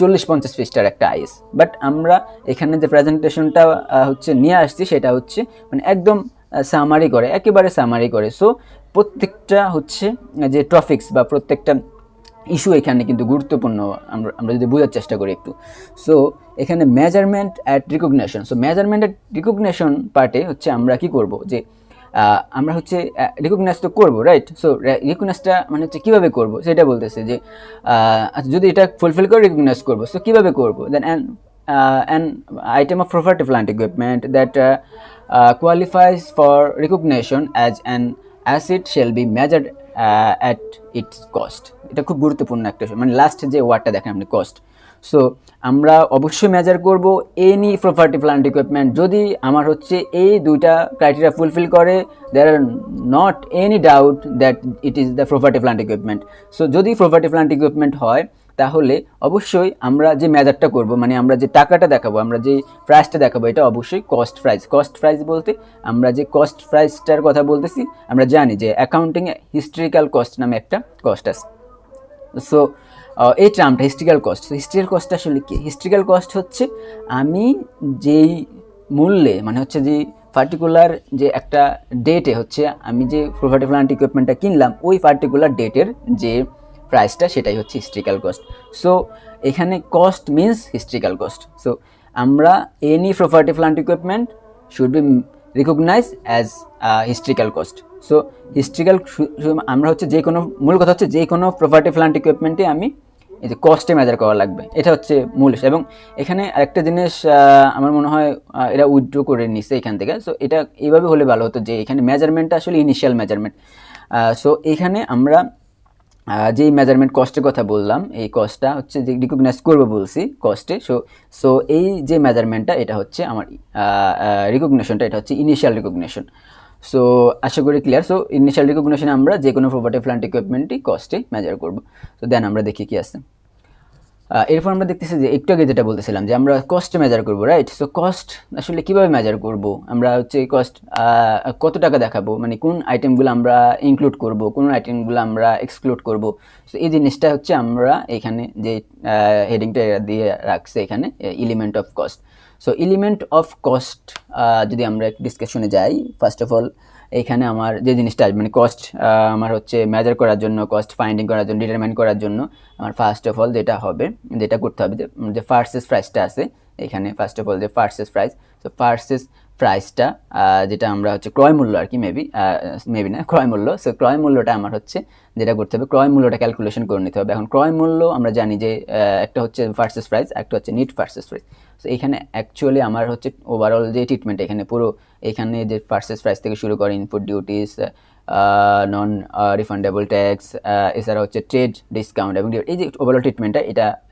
Speaker 1: 40-50 পৃষ্ঠার একটা আইএস। বাট আমরা এখানে যে প্রেজেন্টেশনটা হচ্ছে নিয়ে আসছি সেটা হচ্ছে মানে একদম সামারি করে, একেবারে সামারি করে। সো প্রত্যেকটা হচ্ছে যে টপিকস বা প্রত্যেকটা ইস্যু এখানে কিন্তু গুরুত্বপূর্ণ, আমরা যদি বোঝার চেষ্টা করি একটু। সো এখানে measurement at recognition, so measurement at recognition পার্টে হচ্ছে আমরা কি করব, যে আমরা হচ্ছে রিকগনাইজ তো করবো, রাইট? সো রিকগনাইজটা মানে হচ্ছে কীভাবে করবো সেটা বলতেছে যে যদি এটা ফুলফিল করে রিকগনাইজ করবো, সো কীভাবে করবো, দেন an item of property plant equipment that qualifies for recognition as an asset shall be measured at its cost. এটা খুব গুরুত্বপূর্ণ একটা বিষয়, মানে লাস্ট যে ওয়ার্ডটা দেখেন আপনি, কস্ট। সো আমরা অবশ্যই মেজার করব এনি প্রপার্টি প্লান্ট ইকুইপমেন্ট যদি আমার হচ্ছে এই দুইটা ক্রাইটেরিয়া ফুলফিল করে, there are not any doubt that it is the property plant equipment. So যদি প্রপার্টি প্লান্ট ইকুইপমেন্ট হয় তাহলে অবশ্যই আমরা যে মেজারটা করব, মানে আমরা যে টাকাটা দেখাবো, আমরা যে প্রাইসটা দেখাবো, এটা অবশ্যই কস্ট প্রাইস। কস্ট প্রাইস বলতে আমরা যে কস্ট প্রাইসটার কথা বলতেছি, আমরা জানি যে অ্যাকাউন্টিং হিস্ট্রিক্যাল কস্ট নামে একটা কস্ট আছে। সো এই টার্মটা হিস্ট্রিক্যাল কস্ট, হিস্ট্রিক্যাল কস্ট আসলে কি? হিস্ট্রিক্যাল কস্ট হচ্ছে আমি যেই মূল্যে, মানে হচ্ছে যে পার্টিকুলার যে একটা ডেটে হচ্ছে আমি যে প্রপার্টি প্লান্ট ইকুইপমেন্টটা কিনলাম, ওই পার্টিকুলার ডেটের যে প্রাইসটা, সেটাই হচ্ছে হিস্ট্রিক্যাল কস্ট। সো এখানে cost means historical cost. So আমরা any property plant equipment should be recognise as historical cost. So historical আমরা হচ্ছে যে কোনো, মূল কথা হচ্ছে যে কোনো প্রপার্টি প্লান্ট ইকুইপমেন্টে আমি এই যে কস্টে মেজার করা লাগবে, এটা হচ্ছে মূল। এবং এখানে আরেকটা জিনিস আমার মনে হয় এরা উইথড্র করে নিছে এখান থেকে। সো এটা এইভাবে হলে ভালো হতো যে এখানে মেজারমেন্টটা আসলে ইনিশিয়াল মেজারমেন্ট। সো এখানে আমরা যেই মেজারমেন্ট কস্টের কথা বললাম, এই কস্টটা হচ্ছে যে রিকগনাইজ করবো বলছি কস্টে। সো এই যে মেজারমেন্টটা, এটা হচ্ছে আমার রিকগনিশনটা, এটা হচ্ছে ইনিশিয়াল রিকগনিশন। সো আশা করি ক্লিয়ার। সো ইনিশিয়াল রিকগনিশনে আমরা যে কোনো প্রপার্টি প্লান্ট ইকুইপমেন্টই কস্টে মেজার করবো। সো দেন আমরা দেখি কি আছে। এরপর আমরা দেখতেছি যে একটু আগে যেটা বলতেছিলাম যে আমরা কস্ট মেজার করবো, রাইট? সো কস্ট আসলে কীভাবে মেজার করব, আমরা হচ্ছে কস্ট কত টাকা দেখাবো, মানে কোন আইটেমগুলো আমরা ইনক্লুড করব, কোন আইটেমগুলো আমরা এক্সক্লুড করব। সো এই জিনিসটা হচ্ছে আমরা এখানে যে হেডিংটা দিয়ে রাখছে এখানে, element of cost. So element of cost যদি আমরা ডিসকাশনে যাই, ফার্স্ট অফ অল এখানে আমার যে জিনিসটা মানে কস্ট আমার হচ্ছে মেজার করার জন্য, কস্ট ফাইন্ডিং করার জন্য, ডিটারমাইন করার জন্য আমার ফার্স্ট অফ অল যেটা করতে হবে, যে পারচেজ প্রাইসটা আছে এখানে, ফার্স্ট অফ অল যে পারচেজ প্রাইস। তো পারচেজ প্রাইসটা যেটা আমরা হচ্ছে ক্রয় মূল্য আর কি, মেবি না ক্রয় মূল্য। সো ক্রয় মূল্যটা আমার হচ্ছে যেটা করতে হবে, ক্রয় মূল্যটা ক্যালকুলেশন করে নিতে হবে। এখন ক্রয় মূল্য আমরা জানি যে একটা হচ্ছে পারচেজ প্রাইস, একটা হচ্ছে নিট পারচেজ প্রাইস। সো এখানে অ্যাকচুয়ালি আমার হচ্ছে ওভারঅল যে ট্রিটমেন্ট এখানে পুরো, এখানে যে পারচেজ প্রাইস থেকে শুরু করে input duties, non refundable tax, এছাড়া হচ্ছে ট্রেড ডিসকাউন্ট এবং এই যে ওভারঅল ট্রিটমেন্টটা,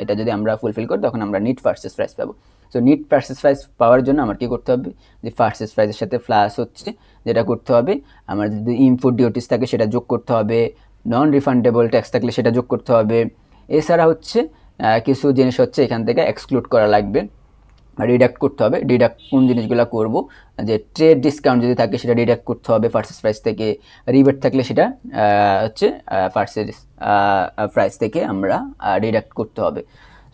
Speaker 1: এটা যদি আমরা ফুলফিল করি তখন আমরা নিট পারচেজ প্রাইস পাবো। সো নিট পারচেজ প্রাইস পাওয়ার জন্য আমার কী করতে হবে, যে পারচেজ প্রাইসের সাথে প্লাস হচ্ছে যেটা করতে হবে, আমার যদি ইনপুট ডিউটিস থাকে সেটা যোগ করতে হবে, নন রিফান্ডেবল ট্যাক্স থাকলে সেটা যোগ করতে হবে। এছাড়া হচ্ছে কিছু জিনিস হচ্ছে এখান থেকে এক্সক্লুড করা লাগবে, ডিডাক্ট করতে হবে। ডিডাক্ট কোন জিনিসগুলো করব, যে ট্রেড ডিসকাউন্ট যদি থাকে সেটা ডিডাক্ট করতে হবে পারচেজ প্রাইস থেকে, রিবেট থাকলে সেটা হচ্ছে পারচেজ প্রাইস থেকে আমরা ডিডাক্ট করতে হবে।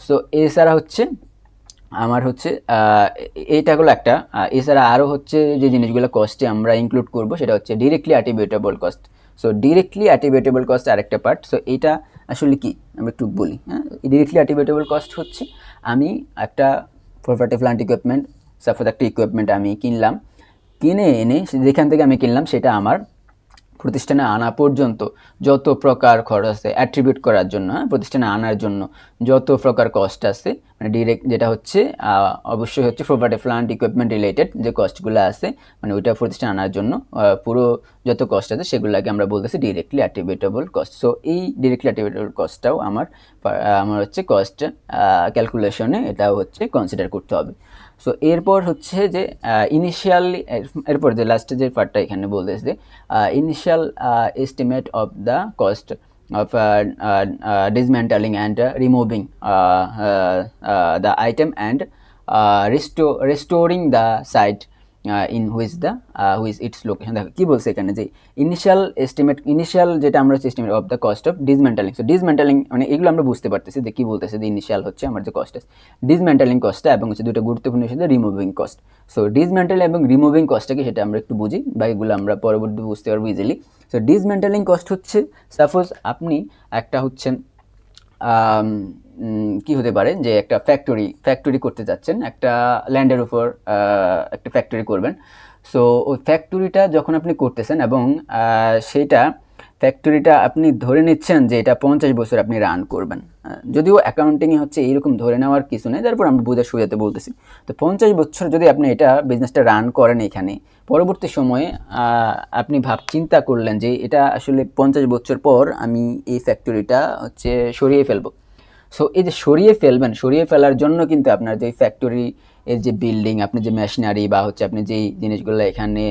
Speaker 1: সো এছাড়া হচ্ছে আমার হচ্ছে এইটা হলো একটা। এছাড়া আরও হচ্ছে যে জিনিসগুলো কস্টে আমরা ইনক্লুড করব সেটা হচ্ছে directly অ্যাট্রিবিউটেবল cost. So directly অ্যাট্রিবিউটেবল cost আরেকটা পার্ট। সো এইটা আসলে কি আমরা একটু বলি। হ্যাঁ, ডিরেক্টলি অ্যাট্রিবিউটেবল কস্ট হচ্ছে আমি একটা প্রপার্টি প্লান্ট ইকুইপমেন্ট, সাপোজ একটা ইকুইপমেন্ট আমি কিনলাম, কিনে এনে যেখান থেকে আমি কিনলাম সেটা আমার প্রতিষ্ঠানে আনা পর্যন্ত যত প্রকার খরচ আছে অ্যাট্রিবিউট করার জন্য, প্রতিষ্ঠানে আনার জন্য যত প্রকার কস্ট আছে, মানে ডিরেক্ট যেটা হচ্ছে অবশ্যই হচ্ছে প্রপার্টি প্লান্ট ইকুইপমেন্ট রিলেটেড যে কস্টগুলো আছে, মানে ওইটা প্রতিষ্ঠানে আনার জন্য পুরো যত কস্ট আছে সেগুলোকে আমরা বলতেছি ডিরেক্টলি অ্যাট্রিবিউটেবল কস্ট। সো এই ডিরেক্টলি অ্যাট্রিবিউটেবল কস্টটাও আমার হচ্ছে কস্ট ক্যালকুলেশনে এটাও হচ্ছে কনসিডার করতে হবে। সো এরপর হচ্ছে যে ইনিশিয়ালি, এরপর যে লাস্টে যে পার্টটা এখানে বলতেছে, initial estimate of the cost of dismantling and removing the item and restoring the site in which its location. দেখো কী বলছে এখানে যে ইনিশিয়াল যেটা আমরা হচ্ছে estimate of the cost of dismantling. So dismantling মানে এগুলো আমরা বুঝতে পারতেছি যে কী বলতেছে যে ইনিশিয়াল হচ্ছে আমার যে কস্ট আছে ডিসমেন্টালিং কস্টটা, এবং হচ্ছে দুটো গুরুত্বপূর্ণ বিষয় রিমুভিং কস্ট। সো ডিসমেন্টাল এবং রিমুভিং কস্টটাকে সেটা আমরা একটু বুঝি, বা এগুলো আমরা পরবর্তী বুঝতে পারবো ইজিলি। সো ডিসমেন্টালিং কস্ট হচ্ছে সাপোজ আপনি একটা হচ্ছে কি হতে পারে যে একটা ফ্যাক্টরি করতে যাচ্ছেন, একটা ল্যান্ডের উপর একটা ফ্যাক্টরি করবেন। সো ওই ফ্যাক্টরিটা যখন আপনি করতেছেন এবং সেইটা ফ্যাক্টরিটা আপনি ধরে নিচ্ছেন যে এটা 50 বছর আপনি রান করবেন, যদিও অ্যাকাউন্টিংয়ে হচ্ছে এইরকম ধরে নেওয়ার কিছু নেই, তারপর আমরা বোঝার সুবিধাতে বলতেছি। তো 50 বছর যদি আপনি এটা বিজনেসটা রান করেন, এখানে পরবর্তী সময়ে আপনি চিন্তা করলেন যে এটা আসলে 50 বছর পর আমি এই ফ্যাক্টরিটা হচ্ছে সরিয়ে ফেলবো। সো এই যে সরিয়ে ফেলার জন্য কিন্তু আপনার যে ফ্যাক্টরি এর যে বিল্ডিং, আপনি যে মেশিনারি বা হচ্ছে আপনি যেই জিনিসগুলো এখানে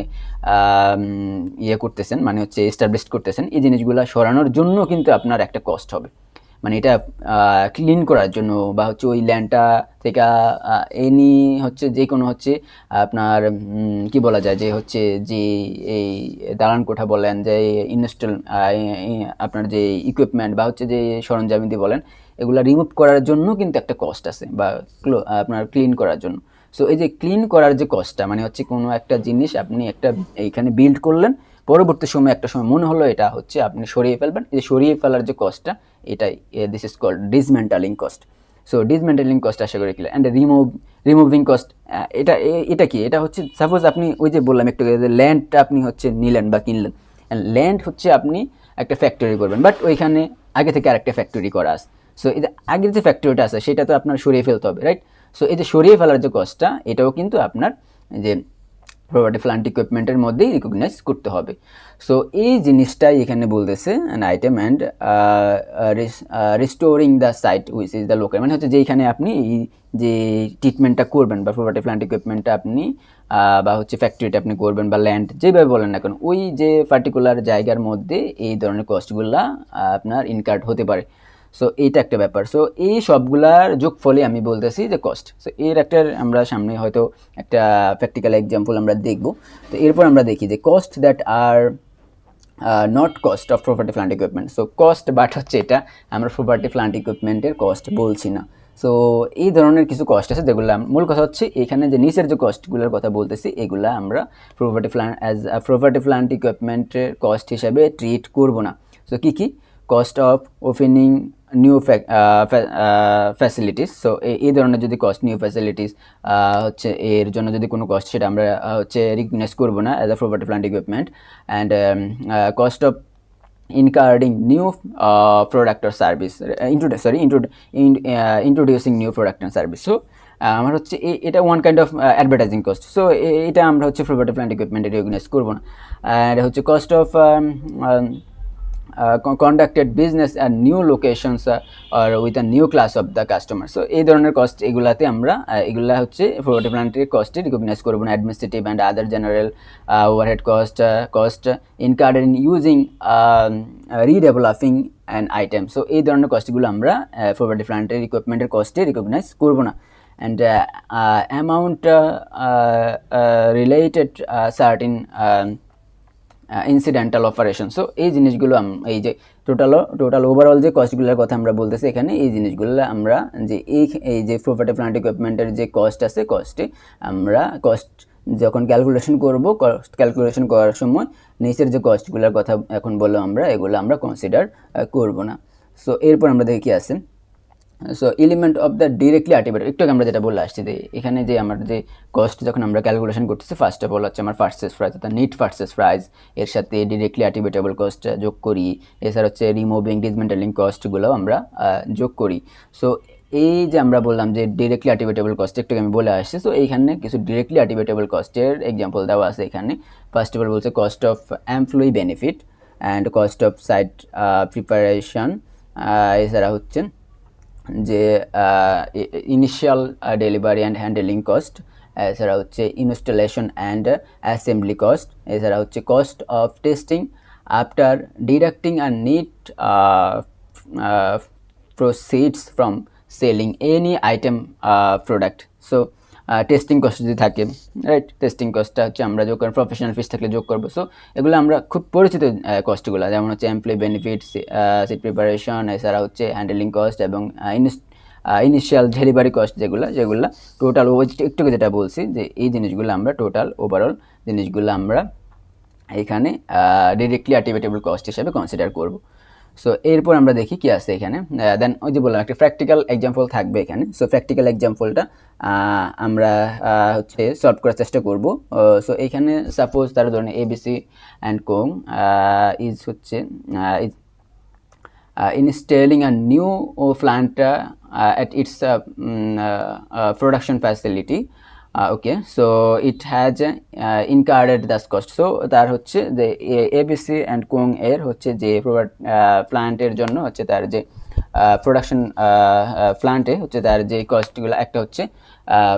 Speaker 1: ইয়ে করতেছেন মানে হচ্ছে এস্টাবলিশ করতেছেন, এই জিনিসগুলো সরানোর জন্য কিন্তু আপনার একটা কস্ট হবে। মানে এটা ক্লিন করার জন্য বা হচ্ছে ওই ল্যান্ডটা থেকে এনি হচ্ছে যে কোনো হচ্ছে আপনার কি বলা যায় যে হচ্ছে যে এই দালান কোঠা বলেন, যে ইনস্টল আপনার যে ইকুইপমেন্ট বা হচ্ছে যে সরঞ্জামিতি বলেন, এগুলো রিমুভ করার জন্য কিন্তু একটা কস্ট আছে, বা আপনার ক্লিন করার জন্য। সো এই যে ক্লিন করার যে কস্টটা মানে হচ্ছে কোনো একটা জিনিস আপনি একটা এইখানে বিল্ড করলেন, পরবর্তী সময় একটা সময় মনে হলো এটা হচ্ছে আপনি সরিয়ে ফেলবেন, এই যে সরিয়ে ফেলার যে কস্টটা এটাই this is called dismantling cost. So dismantling cost আশা করি ক্লিয়ার। অ্যান্ড রিমুভিং কস্ট এটা কি, এটা হচ্ছে সাপোজ আপনি ওই যে বললাম একটু ল্যান্ডটা আপনি হচ্ছে নিলেন বা কিনলেন, ল্যান্ড হচ্ছে আপনি একটা ফ্যাক্টরি করবেন, বাট ওইখানে আগে থেকে আরেকটা ফ্যাক্টরি করা আছে। সো এই যে আগের যে ফ্যাক্টরিটা আছে সেটা তো আপনার সরিয়ে ফেলতে হবে, রাইট? সো এই যে সরিয়ে ফেলার যে কস্টটা এটাও কিন্তু আপনার যে প্রপার্টি প্ল্যান্ট ইকুইপমেন্টের মধ্যেই রিকগনাইজ করতে হবে। সো এই জিনিসটাই এখানে বলতেছে an item and restoring the site which is the local, মানে হচ্ছে যেইখানে আপনি এই যে ট্রিটমেন্টটা করবেন বা প্রপার্টি প্ল্যান্ট ইকুইপমেন্টটা আপনি বা হচ্ছে ফ্যাক্টরিটা আপনি করবেন বা ল্যান্ড যেভাবে বলেন না কেন, ওই যে পার্টিকুলার জায়গার মধ্যে এই ধরনের কস্টগুলা আপনার ইনকার্ড হতে পারে। সো এইটা একটা ব্যাপার। সো এই সবগুলার যোগফলে আমি বলতেছি যে কস্ট। সো এর একটা আমরা সামনে হয়তো একটা প্র্যাকটিক্যাল এক্সাম্পল আমরা দেখব। তো এরপর আমরা দেখি যে cost that are not cost of property plant equipment. So cost but হচ্ছে এটা আমরা প্রপার্টি প্ল্যান্ট ইকুইপমেন্টের কস্ট বলছি না। সো এই ধরনের কিছু কস্ট আছে যেগুলো মূল কথা হচ্ছে এখানে যে নিচের যে কস্টগুলোর কথা বলতেছি এগুলা আমরা প্রপার্টি প্ল্যান্ট ইকুইপমেন্টের কস্ট হিসাবে ট্রিট করব না। সো কী কী? Cost of opening new facilities. So এই ধরনের যদি কস্ট, নিউ ফ্যাসিলিটিস হচ্ছে এর জন্য যদি কোনো কস্ট, সেটা আমরা হচ্ছে রিকগনাইজ করবো না as a property plant equipment. And cost of incurring new product or service, introducing new product and service. So আমার হচ্ছে এটা one kind of advertising cost. So এটা আমরা হচ্ছে প্রপার্টি প্ল্যান্ট ইকুইপমেন্টে রিকগনাইজ করবো না। আর হচ্ছে cost of conducted business at new locations or with a new class of the customer. So এই ধরনের কস্ট এগুলাতে আমরা এগুলা হচ্ছে প্রপার্টি প্ল্যান্টের কস্টে রিকগনাইজ করবো না। Administrative and other general overhead cost incurred in using redeveloping an item. So এই ধরনের কস্টগুলো আমরা প্রপার্টি প্ল্যান্টের ইকুইপমেন্টের কস্টে রিকগনাইজ করবো না। And amount related sardine incidental operation. So এই জিনিসগুলো এই যে টোটাল ওভারঅল যে কস্টগুলোর কথা আমরা বলতেছি এখানে, এই জিনিসগুলো আমরা যে এই যে প্রপার্টি প্ল্যান্ট ইকুইপমেন্টের যে কস্ট আছে, কস্টে আমরা কস্ট যখন ক্যালকুলেশন করব, কস্ট ক্যালকুলেশন করার সময় নিচের যে কস্টগুলোর কথা এখন বললাম আমরা, এগুলো আমরা কনসিডার করব না। সো এরপর আমরা দেখি কি আছে। So element of the directly artificial, একটু আমরা যেটা বলে আসছি যে এখানে যে আমার যে কস্ট যখন আমরা ক্যালকুলেশন করতেছি, ফার্স্ট অফ অল হচ্ছে আমার পারচেজ প্রাইস অর্থাৎ নিট পারচেজ প্রাইস, এর সাথে ডিরেক্টলি আর্টিফিশিয়াল কস্ট যোগ করি, এছাড়া হচ্ছে রিমুভিং ডিসমেন্টালিং কস্টগুলো আমরা যোগ করি। সো এই যে আমরা বললাম যে ডিরেক্টলি আর্টিফিশিয়াল কস্ট একটু আমি বলে আসছি। সো এইখানে কিছু ডিরেক্টলি আর্টিফিশিয়াল কস্টের এক্সাম্পল দেওয়া আছে এখানে। ফার্স্ট অফ অল বলছে cost of employee benefit and cost of site preparation, এছাড়া হচ্ছে যে initial delivery and handling cost, এছাড়া হচ্ছে ইনস্টলেশন অ্যান্ড অ্যাসেম্বলি কস্ট, এছাড়া হচ্ছে cost of testing after deducting আর net proceeds from selling any item product. So testing cost যদি থাকে, রাইট, টেস্টিং কস্টটা হচ্ছে আমরা যোগ করব, প্রফেশনাল ফিস থাকলে যোগ করবো। সো এগুলো আমরা খুব পরিচিত কস্টগুলো, যেমন হচ্ছে এমপ্লয়ি বেনিফিটস, সিট প্রিপারেশন, এছাড়া হচ্ছে হ্যান্ডেলিং কস্ট এবং ইনিশিয়াল ডেলিভারি কস্ট, যেগুলো টোটাল একটু যেটা বলছি যে এই জিনিসগুলো আমরা টোটাল ওভারঅল জিনিসগুলো আমরা এখানে ডিরেক্টলি অ্যাক্টিভেটেবল কস্ট হিসেবে কনসিডার করব। সো এরপর আমরা দেখি কি আছে এখানে। দেন ওই যে বললাম একটা প্র্যাকটিক্যাল এক্সাম্পল থাকবে এখানে। সো প্র্যাকটিক্যাল এক্সাম্পলটা আমরা হচ্ছে সলভ করার চেষ্টা করব। সো এইখানে সাপোজ তার ধরনের এবিসি অ্যান্ড কোং ইজ হচ্ছে installing a new plant at its production facility. Okay, so it has incurred this cost. So তার হচ্ছে যে এবিসি অ্যান্ড কোং এর হচ্ছে যে প্ল্যান্টের জন্য হচ্ছে তার যে প্রোডাকশন প্ল্যান্টে হচ্ছে তার যে কস্টগুলো, একটা হচ্ছে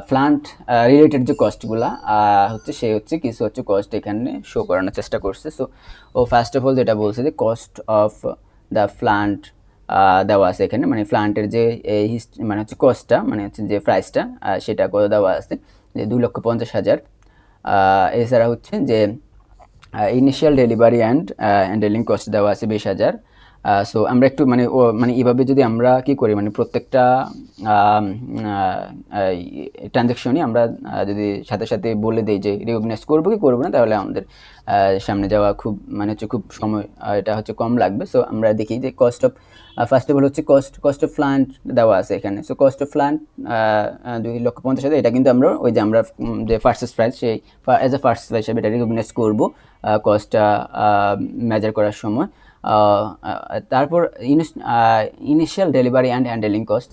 Speaker 1: প্ল্যান্ট রিলেটেড যে কস্টগুলো হচ্ছে সে হচ্ছে কিছু হচ্ছে কস্ট এখানে শো করানোর চেষ্টা করছে। সো ও ফার্স্ট অফ অল যেটা বলছে যে কস্ট অফ দ্য প্ল্যান্ট দেওয়া আছে এখানে, মানে প্ল্যান্টের যে মানে হচ্ছে কস্টটা, মানে হচ্ছে যে প্রাইসটা সেটা কত দেওয়া আছে, যে 2,50,000। এছাড়া হচ্ছে যে initial delivery and handling cost দেওয়া আছে 20,000। সো আমরা একটু মানে এইভাবে যদি আমরা কি করি, মানে প্রত্যেকটা ট্রানজ্যাকশনই আমরা যদি সাথে সাথে বলে দিই যে রিকগনাইজ করবো কি করবো না, তাহলে আমাদের সামনে যাওয়া খুব মানে হচ্ছে খুব সময় এটা হচ্ছে কম লাগবে। সো আমরা দেখি যে cost of first of all হচ্ছে কস্ট অফ প্ল্যান্ট দেওয়া আছে এখানে। সো কস্ট অফ প্ল্যান্ট 2,50,000, এটা কিন্তু আমরা ওই যে আমরা যে ফার্স্ট প্রাইস সেই অ্যাজ এ ফার্স্ট প্রাইস হিসেবে এটা রিকগনাইজ করবো কস্টটা মেজার করার সময়। তারপর initial delivery and handling cost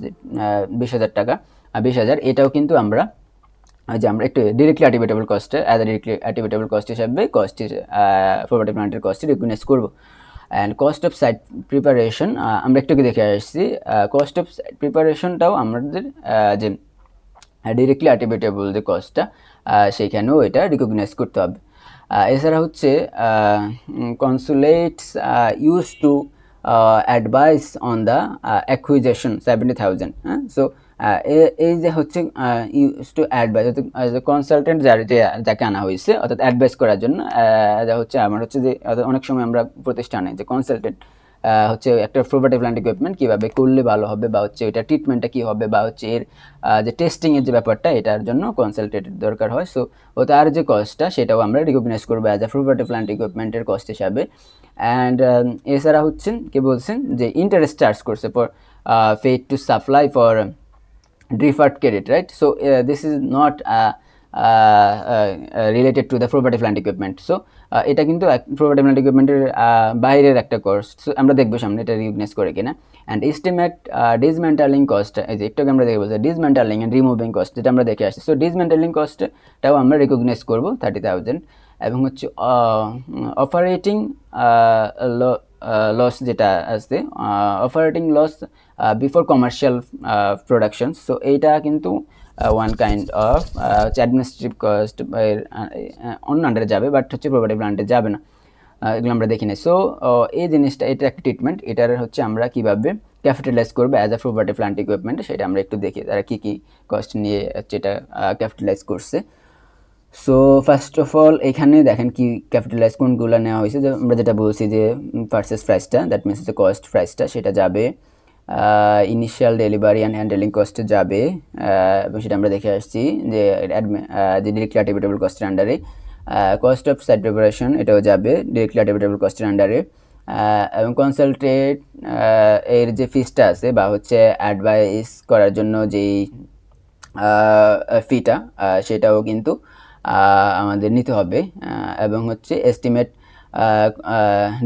Speaker 1: 20,000 টাকা, 20,000, এটাও কিন্তু আমরা যে আমরা একটু ডিরেক্টলি অ্যাটিভেটেবল কস্টে as a directly attributable cost হিসাবে কস্টের প্রপার্টি প্ল্যান্টের কস্টে রিকগনাইজ করবো। And cost of site preparation আমরা একটু দেখে আসছি, কস্ট অফ সাইট প্রিপারেশনটাও আমাদের যে ডিরেক্টলি অ্যাটিভেটেবল যে কস্টটা সেইখানেও এটা রিকগনাইজ করতে হবে। এছাড়া হচ্ছে কনসুলেটস use to advice on the acquisition 70,000। হ্যাঁ, সো এই যে হচ্ছে ইউজ টু অ্যাডভাইস, কনসালটেন্ট যাকে আনা হয়েছে অর্থাৎ অ্যাডভাইস করার জন্য, যা হচ্ছে আমার হচ্ছে যে অনেক সময় আমরা প্রতিষ্ঠানে যে কনসালটেন্ট হচ্ছে একটা প্রপার্টি প্ল্যান্ট ইকুইপমেন্ট কীভাবে করলে ভালো হবে, বা হচ্ছে এটা ট্রিটমেন্টটা কী হবে, বা হচ্ছে এর যে টেস্টিংয়ের যে ব্যাপারটা এটার জন্য কনসালটেন্টের দরকার হয়। সো ও তার যে কস্টটা সেটাও আমরা রিকগনাইজ করবো অ্যাজ এ প্রপার্টি প্ল্যান্ট ইকুইপমেন্টের কস্ট হিসাবে। অ্যান্ড এছাড়া হচ্ছেন কি বলছেন যে ইন্টারেস্ট চার্জ করছে for paid to supply for deferred credit, right? So this is not related to the property plant equipment. So এটা কিন্তু property plant equipment এর বাইরের একটা কস্ট। সো আমরা দেখবো সামনে এটা রিকগনাইজ করে কিনা। অ্যান্ড এস্টিমেট ডিসমেন্টালিং কস্ট, এই যে একটু আমরা দেখে বলছি ডিসমেন্টালিং অ্যান্ড রিমুভিং কস্ট, যেটা আমরা দেখে আসছি। সো ডিসমেন্টালিং কস্টটাও আমরা রিকগনাইজ করবো 30,000। এবং হচ্ছে অপারেটিং লস যেটা আছে, operating loss before commercial production. So এইটা কিন্তু ওয়ান কাইন্ড অফ হচ্ছে অ্যাডমিনিস্ট্রেটিভ কস্ট অন্য আন্ডারে যাবে, বাট হচ্ছে প্রপার্টি প্ল্যান্টে যাবে না, এগুলো আমরা দেখি না। সো এই জিনিসটা এটা একটা ট্রিটমেন্ট, এটার হচ্ছে আমরা কীভাবে ক্যাপিটালাইজ করবো as a property plant equipment, সেটা আমরা একটু দেখি তারা কী কী কস্ট নিয়ে হচ্ছে এটা ক্যাপিটালাইজ করছে। সো ফার্স্ট অফ অল এখানে দেখেন কি ক্যাপিটালাইজ কোনগুলো নেওয়া হয়েছে, যে আমরা যেটা বলছি যে পারচেস প্রাইসটা, দ্যাট মিনস হচ্ছে কস্ট প্রাইসটা সেটা যাবে, ইনিশিয়াল ডেলিভারি অ্যান্ড হ্যান্ডেলিং কস্টে যাবে, এবং সেটা আমরা দেখে আসছি যে ডিরেক্টলি অ্যাটিভেটেবল কস্টের আন্ডারে। কস্ট অফ সাইট প্রিপারেশন এটাও যাবে ডিরেক্টলি অ্যাটিভেটেবল কস্টের আন্ডারে। এবং কনসালটেন্ট এর যে ফিসটা আছে বা হচ্ছে অ্যাডভাইস করার জন্য যেই ফিটা সেটাও কিন্তু আমাদের নিতে হবে। এবং হচ্ছে এস্টিমেট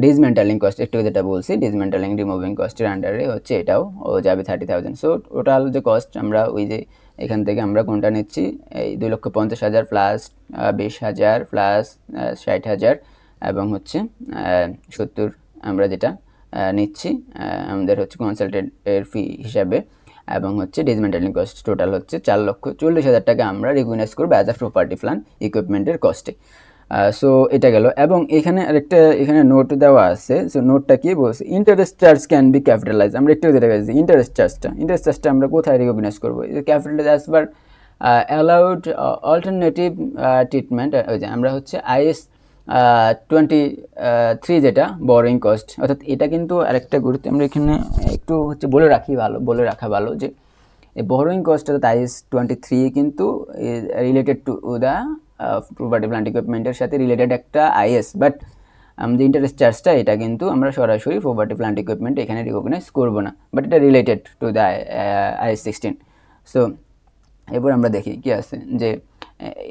Speaker 1: ডিসমেন্টালিং কস্ট, একটু যেটা বলছি ডিসমেন্টালিং রিমুভিং কস্টের আন্ডারে হচ্ছে এটাও ও যাবে 30,000। সো টোটাল যে কস্ট আমরা ওই যে এখান থেকে আমরা কোনটা নিচ্ছি, এই 2,50,000 প্লাস 20,000 প্লাস 60,000 এবং হচ্ছে 70 আমরা যেটা নিচ্ছি আমাদের হচ্ছে কনসালটেন্টের ফি হিসাবে, এবং হচ্ছে ডিসমেন্টালিং কস্ট টোটাল হচ্ছে 4,40,000 টাকা আমরা রিকগনাইজ করবো অ্যাজ আ প্রপার্টি প্ল্যান্ট ইকুইপমেন্টের কস্টে। সো এটা গেল। এবং এখানে আরেকটা এখানে নোট দেওয়া আছে। সো নোটটা কি বলছে, interest charge can be capitalise. আমরা একটু যেটা বলছি ইন্টারেস্ট চার্জটা আমরা কোথায় রিকগনাইজ করবো, capitalise as per allowed alternative treatment, ওই যে আমরা হচ্ছে IS 23 যেটা বরোইং কস্ট, অর্থাৎ এটা কিন্তু আরেকটা গুরুত্ব আমরা এখানে একটু হচ্ছে বলে রাখা ভালো যে এই বরোইং কস্ট অর্থাৎ IS 23 কিন্তু related to the property plant ইকুইপমেন্টের সাথে রিলেটেড একটা IS, বাট যে ইন্টারেস্ট চার্জটা এটা কিন্তু আমরা সরাসরি প্রপার্টি প্ল্যান্ট ইকুইপমেন্ট এখানে রিকগনাইজ করবো না, বাট এটা related to the IS 16। So এরপর আমরা দেখি কি আছে যে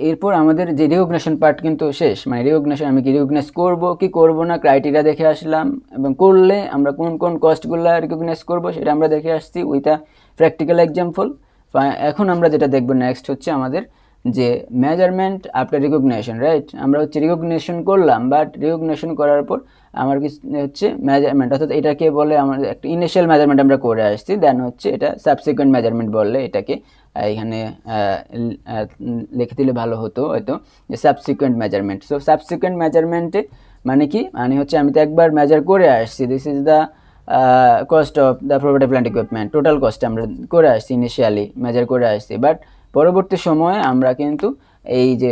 Speaker 1: এরপর আমাদের যে রিকগনিশন পার্ট কিন্তু শেষ, মানে রিকগনিশন আমি কি রিকগনাইজ করবো কি করবো না ক্রাইটেরিয়া দেখে আসলাম, এবং করলে আমরা কোন কোন কস্টগুলো রিকগনাইজ করবো সেটা আমরা দেখে আসছি উইথ আ প্র্যাকটিক্যাল এক্সাম্পল। এখন আমরা যেটা দেখবো নেক্সট হচ্ছে আমাদের যে মেজারমেন্ট আফটার রিকগনিশন, রাইট? আমরা হচ্ছে রিকগনিশন করলাম, বাট রিকগনিশন করার পর আমার কি হচ্ছে মেজারমেন্ট, অর্থাৎ এটাকে বলে আমাদের একটা ইনিশিয়াল মেজারমেন্ট আমরা করে আসছি, দেন হচ্ছে এটা সাবসিকুয়েন্ট মেজারমেন্ট বললে এটাকে এখানে লিখে দিলে ভালো হতো হয়তো যে সাবসিকুয়েন্ট মেজারমেন্ট। সো সাবসিকুয়েন্ট মেজারমেন্টে মানে কি, মানে হচ্ছে আমি তো একবার মেজার করে আসছি, this is the cost of the property plant equipment, total cost আমরা করে আসছি, ইনিশিয়ালি মেজার করে আসছি, বাট পরবর্তী সময়ে আমরা কিন্তু এই যে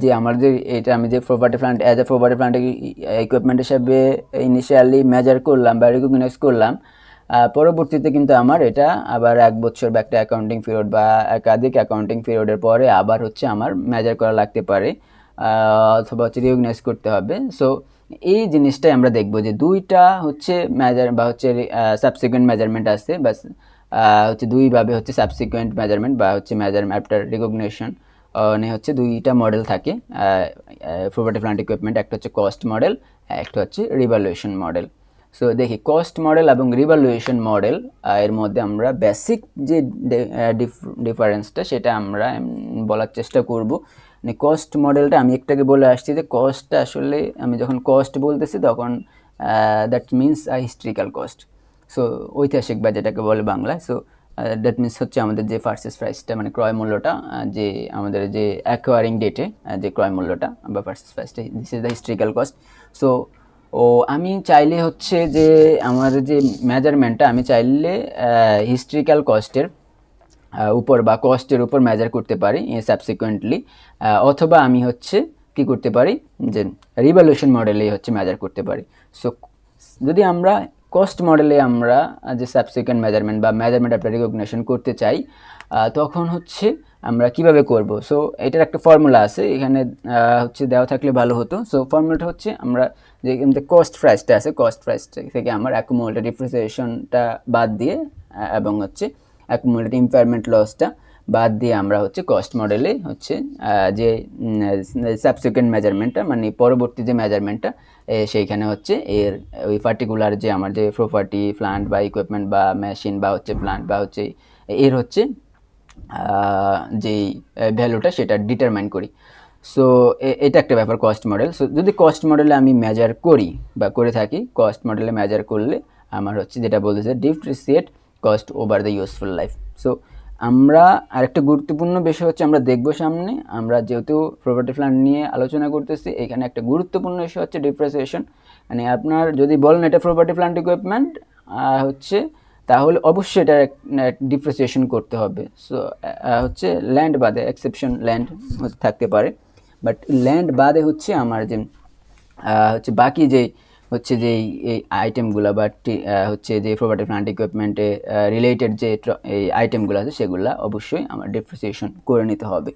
Speaker 1: যে আমার যে এটা আমি যে property plant as a property plant equipment হিসাবে ইনিশিয়ালি মেজার করলাম বা রিকগনাইজ করলাম, পরবর্তীতে কিন্তু আমার এটা আবার 1 বছর বা একটা অ্যাকাউন্টিং পিরিয়ড বা একাধিক অ্যাকাউন্টিং পিরিয়ডের পরে আবার হচ্ছে আমার মেজার করা লাগতে পারে, অথবা হচ্ছে রিকগনাইজ করতে হবে। সো এই জিনিসটাই আমরা দেখব যে দুইটা হচ্ছে মেজার বা হচ্ছে সাবসিকুয়েন্ট মেজারমেন্ট আছে, বাস হচ্ছে দুইভাবে হচ্ছে সাবসিকুয়েন্ট মেজারমেন্ট বা হচ্ছে মেজারমেন্ট আফটার রিকগনিশন হচ্ছে দুইটা মডেল থাকে প্রপার্টি প্ল্যান্ট ইকুইপমেন্ট, একটা হচ্ছে কস্ট মডেল, একটা হচ্ছে রিভ্যালুয়েশন মডেল। সো দেখি কস্ট মডেল এবং রিভ্যালুয়েশন মডেল এর মধ্যে আমরা বেসিক যে ডিফারেন্সটা সেটা আমরা বলার চেষ্টা করব। মানে কস্ট মডেলটা আমি একটাকে বলে আসছি যে কস্টটা আসলে আমি যখন কস্ট বলতেছি তখন that means historical cost, so ঐতিহাসিক বা যেটাকে বলে বাংলায়। সো দ্যাট মিনস হচ্ছে আমাদের যে পারচেস প্রাইসটা মানে ক্রয় মূল্যটা, যে আমাদের যে অ্যাকোয়ারিং ডেটে যে ক্রয় মূল্যটা বা পারচেস প্রাইসটা, this is the historical cost. So আমি চাইলে হচ্ছে যে আমার যে মেজারমেন্টটা আমি চাইলে হিস্ট্রিক্যাল কস্টের উপর বা কস্টের উপর মেজার করতে পারি সাবসিকুয়েন্টলি, অথবা আমি হচ্ছে কি করতে পারি যে রিভ্যালুয়েশন মডেলেই হচ্ছে মেজার করতে পারি। সো যদি আমরা কস্ট মডেলে আমরা যে সাবসিকুয়েন্ট মেজারমেন্ট বা মেজারমেন্ট আফটার রিকগনিশন করতে চাই, তখন হচ্ছে আমরা কিভাবে করব। সো এটার একটা ফর্মুলা আছে এখানে হচ্ছে দেওয়া থাকলে ভালো হতো। সো ফর্মুলাটা হচ্ছে আমরা যে কস্ট প্রাইসটা আছে, কস্ট প্রাইস থেকে আমার অ্যাকুমুলেটেড ডিপ্রিসিয়েশনটা বাদ দিয়ে এবং হচ্ছে অ্যাকুমুলেটেড ইম্পায়ারমেন্ট লসটা বাদ দিয়ে আমরা হচ্ছে কস্ট মডেলে হচ্ছে যে সাবসিকুয়েন্ট মেজারমেন্টটা মানে পরবর্তী যে মেজারমেন্টটা সেইখানে হচ্ছে এর ওই পার্টিকুলার যে আমার যে প্রপার্টি প্ল্যান্ট বা ইকুইপমেন্ট বা মেশিন বা হচ্ছে প্ল্যান্ট বা হচ্ছে এর হচ্ছে যেই ভ্যালুটা সেটা ডিটারমাইন করি। সো এটা একটা ব্যাপার কস্ট মডেল। সো যদি কস্ট মডেলে আমি মেজার করি বা করে থাকি, কস্ট মডেলে মেজার করলে আমার হচ্ছে যেটা বলতেছে depreciate cost over the useful life. So আমরা আরেকটা গুরুত্বপূর্ণ বিষয় হচ্ছে আমরা দেখব সামনে, আমরা যেহেতু প্রপার্টি প্ল্যান্ট নিয়ে আলোচনা করতেছি এখানে একটা গুরুত্বপূর্ণ বিষয় হচ্ছে ডিপ্রিসিয়েশন। মানে আপনার যদি বলেন এটা প্রপার্টি প্ল্যান্ট ইকুইপমেন্ট হচ্ছে, তাহলে অবশ্যই এটা ডিপ্রিসিয়েশন করতে হবে। সো হচ্ছে ল্যান্ড বাদে এক্সেপশন ল্যান্ড থাকতে পারে, বাট ল্যান্ড বাদে হচ্ছে আমার যে হচ্ছে বাকি যে হচ্ছে যে এই আইটেমগুলো বা হচ্ছে যে প্রপার্টি প্ল্যান্ট ইকুইপমেন্টে রিলেটেড যে এই আইটেমগুলো আছে সেগুলো অবশ্যই আমার ডিপ্রিসিয়েশন করে নিতে হবে।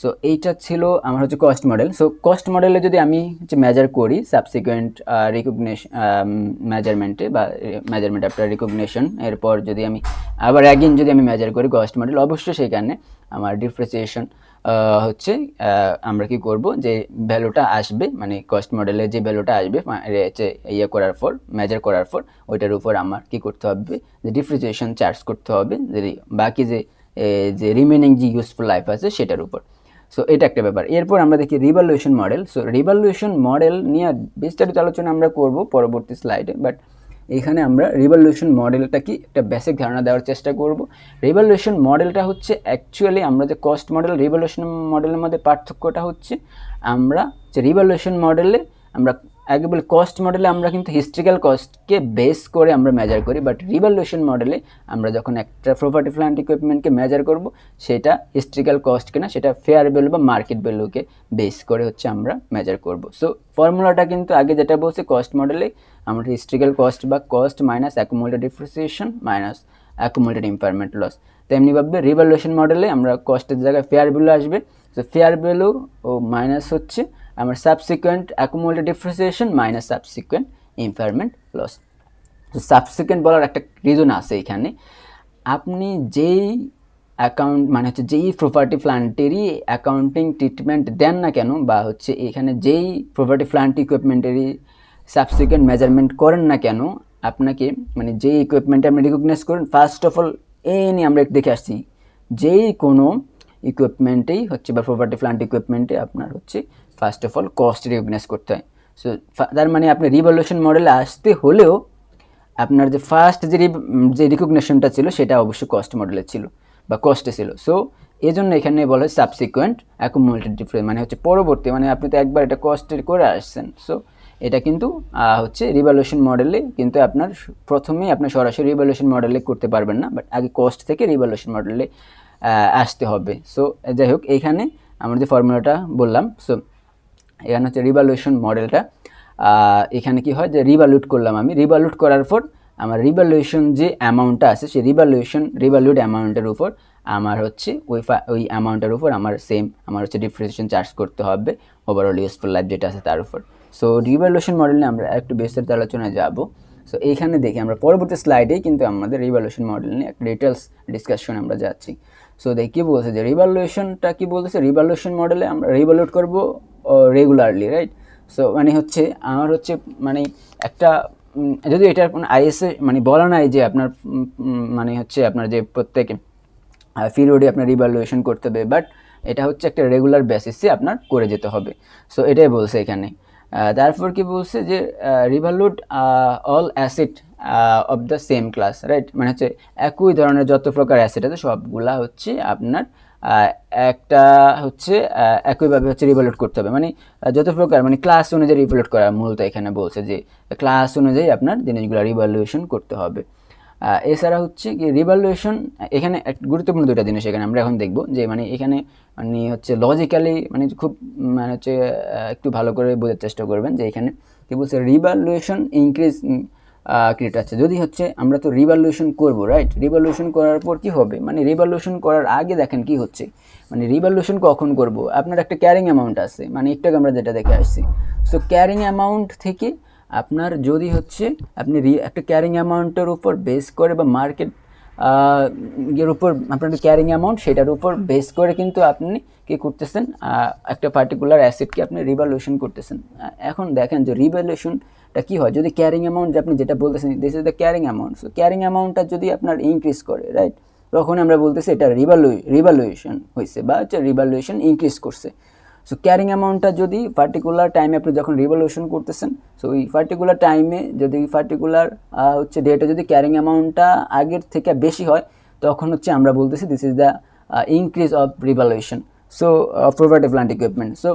Speaker 1: সো এইটা ছিল আমার হচ্ছে কস্ট মডেল। সো কস্ট মডেলে যদি আমি হচ্ছে মেজার করি সাবসিকুয়েন্ট রিকগনিশন মেজারমেন্টে বা মেজারমেন্ট আফটার রিকগনিশন, এরপর যদি আমি আবার অ্যাগেন যদি আমি মেজার করি কস্ট মডেল, অবশ্যই সেখানে আমার ডিপ্রিসিয়েশন হচ্ছে আমরা কি করব যে ভ্যালুটা আসবে মানে কস্ট মডেলে যে ভ্যালুটা আসবে হচ্ছে ইয়ে করার পর মেজার করার পর ওইটার উপর আমার কি করতে হবে যে ডিপ্রিসিয়েশন চার্জ করতে হবে যে বাকি যে রিমেনিং যে ইউজফুল লাইফ আছে সেটার উপর। সো এটা একটা ব্যাপার। এরপর আমরা দেখি revaluation model. So revaluation model নিয়ে বিস্তারিত আলোচনা আমরা করব পরবর্তী স্লাইডে, বাট এখানে আমরা রিভ্যালুয়েশন মডেলটা কি একটা বেসিক ধারণা দেওয়ার চেষ্টা করব। রিভ্যালুয়েশন মডেলটা হচ্ছে অ্যাকচুয়ালি আমরা যে কস্ট মডেল রিভ্যালুয়েশন মডেলের মধ্যে পার্থক্যটা হচ্ছে আমরা যে রিভ্যালুয়েশন মডেলে আমরা আগে বলি কস্ট মডেলে আমরা কিন্তু হিস্ট্রিক্যাল কস্টকে বেস করে আমরা মেজার করি, বাট রিভ্যালুয়েশন মডেলে আমরা যখন একটা প্রপার্টি প্ল্যান্ট ইকুইপমেন্টকে মেজার করব সেটা হিস্ট্রিক্যাল কস্টকে না, সেটা ফেয়ার ভ্যালু বা মার্কেট ভ্যালুকে বেস করে হচ্ছে আমরা মেজার করব। সো ফর্মুলাটা কিন্তু আগে যেটা বলছি কস্ট মডেলে আমরা হিস্ট্রিক্যাল কস্ট বা cost minus accumulated depreciation minus accumulated impairment loss, তেমনিভাবে রিভ্যালুয়েশন মডেলে আমরা কস্টের জায়গায় ফেয়ার ভ্যালু আসবে। সো ফেয়ার ভ্যালু ও মাইনাস হচ্ছে আমার subsequent accumulated depreciation minus subsequent impairment loss. তো সাবসিকুয়েন্ট বলার একটা রিজন আছে এখানে, আপনি যেই অ্যাকাউন্ট মানে হচ্ছে যেই প্রপার্টি প্ল্যান্টেরই অ্যাকাউন্টিং ট্রিটমেন্ট দেন না কেন, বা হচ্ছে এখানে যেই প্রপার্টি প্ল্যান্ট ইকুইপমেন্টেরই সাবসিকুয়েন্ট মেজারমেন্ট করেন না কেন, আপনাকে মানে যেই ইকুইপমেন্টে আপনি রিকগনাইজ করেন, ফার্স্ট অফ অল নিয়ে আমরা দেখে আসছি যেই কোনো ইকুইপমেন্টেই হচ্ছে বা প্রপার্টি প্ল্যান্ট ইকুইপমেন্টে আপনার হচ্ছে first of all cost recognise করতে হয়। সো তার মানে আপনি রিভ্যালুয়েশন মডেলে আসতে হলেও আপনার যে ফার্স্ট যে রিকগনিশনটা ছিল সেটা অবশ্যই কস্ট মডেলে ছিল বা কস্টে ছিল। সো এই জন্য এখানে বলা হয় সাবসিকুয়েন্ট অ্যাকুমুলেটেড ডিফারেন্স, মানে হচ্ছে পরবর্তী, মানে আপনি তো একবার এটা কস্টের করে আসছেন। সো এটা কিন্তু হচ্ছে রিভ্যালুয়েশন মডেলে কিন্তু আপনার প্রথমেই আপনি সরাসরি রিভ্যালুয়েশন মডেলে করতে পারবেন না, বাট আগে কস্ট থেকে রিভ্যালুয়েশন মডেলে আসতে হবে। সো যাই হোক, এইখানে আমরা যে ফর্মুলাটা বললাম, সো এখানে হচ্ছে রিভ্যালুয়েশন মডেলটা, এখানে কি হয় যে রিভ্যালুয়েট করলাম, আমি রিভ্যালুয়েট করার পর আমার রিভ্যালুয়েশন যে অ্যামাউন্টটা আছে সেই রিভ্যালুয়েট অ্যামাউন্টের উপর আমার হচ্ছে ওই অ্যামাউন্টের উপর আমার আমার হচ্ছে ডিপ্রিসিয়েশন চার্জ করতে হবে ওভারঅল ইউজফুল লাইফ যেটা আছে তার উপর। সো রিভ্যালুয়েশন মডেল নিয়ে আমরা একটু বিস্তারিত আলোচনায় যাব। সো এইখানে দেখি আমরা পরবর্তী স্লাইডেই কিন্তু আমাদের রিভ্যালুয়েশন মডেল নিয়ে একটা ডিটেলস ডিসকাশন আমরা যাচ্ছি। সো দেখি কী বলছে যে রিভ্যালুয়েশনটা কী বলতেছে, রিভ্যালুয়েশন মডেলে আমরা রিভ্যালুয়েট করবো রেগুলারলি, রাইট। সো মানে হচ্ছে আমার হচ্ছে মানে একটা যদি এটার কোনো আইএসএ মানে বলা নাই যে আপনার মানে হচ্ছে আপনার যে প্রত্যেক পিরিয়ডে আপনার রিভ্যালুয়েশন করতে হবে, বাট এটা হচ্ছে একটা রেগুলার বেসিসে আপনার করে যেতে হবে। সো এটাই বলছে এখানে। তারপর কি বলছে যে revalue all asset of the same class, right, মানে হচ্ছে একই ধরনের যত প্রকার অ্যাসেট আছে সবগুলা হচ্ছে আপনার একটা হচ্ছে একইভাবে হচ্ছে রিভ্যালুট করতে হবে, মানে যত প্রকার মানে ক্লাস অনুযায়ী রিভ্যালুট করা মূলত এখানে বলছে যে ক্লাস অনুযায়ী আপনার জিনিসগুলো রিভ্যালুয়েশন করতে হবে। এছাড়া হচ্ছে কি রিভ্যালুয়েশন এখানে গুরুত্বপূর্ণ দুটো জিনিস এখানে আমরা এখন দেখব, যে মানে এখানে মানে হচ্ছে লজিক্যালি মানে খুব মানে হচ্ছে একটু ভালো করে বোঝার চেষ্টা করবেন যে এখানে কি বলছে রিভ্যালুয়েশন ইনক্রিজ ক্রিয়েট আছে। যদি হচ্ছে আমরা তো রিভ্যালুয়েশন করব, রাইট, রিভ্যালুয়েশন করার পর কি হবে, মানে রিভ্যালুয়েশন করার আগে দেখেন কি হচ্ছে, মানে রিভ্যালুয়েশন কখন করব, আপনার একটা ক্যারিং অ্যামাউন্ট আছে, মানে একটু আমরা যেটা দেখে আসছি। সো ক্যারিং অ্যামাউন্ট থেকে আপনার যদি হচ্ছে আপনি একটা ক্যারিং অ্যামাউন্টের উপর বেস করে বা মার্কেট এর উপর আপনার ক্যারিং অ্যামাউন্ট সেটার উপর বেস করে কিন্তু আপনি কী করতেছেন, একটা পার্টিকুলার অ্যাসেটকে আপনি রিভ্যালুয়েশন করতেছেন। এখন দেখেন যে রিভ্যালুয়েশনটা কী হয়, যদি ক্যারিং অ্যামাউন্ট যে আপনি যেটা বলতেছেন this is the carrying amount, so carrying অ্যামাউন্টটা যদি আপনার ইনক্রিজ করে, রাইট, তখন আমরা বলতেছি এটা রিভ্যালুয়েশন হয়েছে বা হচ্ছে রিভ্যালুয়েশন ইনক্রিজ করছে। সো ক্যারিং অ্যামাউন্টটা যদি পার্টিকুলার টাইমে আপনি যখন রিভ্যালুয়েশন করতেছেন, সো ওই পার্টিকুলার টাইমে যদি পার্টিকুলার হচ্ছে ডেটে যদি ক্যারিং অ্যামাউন্টটা আগের থেকে বেশি হয়, তখন হচ্ছে আমরা বলতেছি this is the increase of revaluation so property plant equipment. So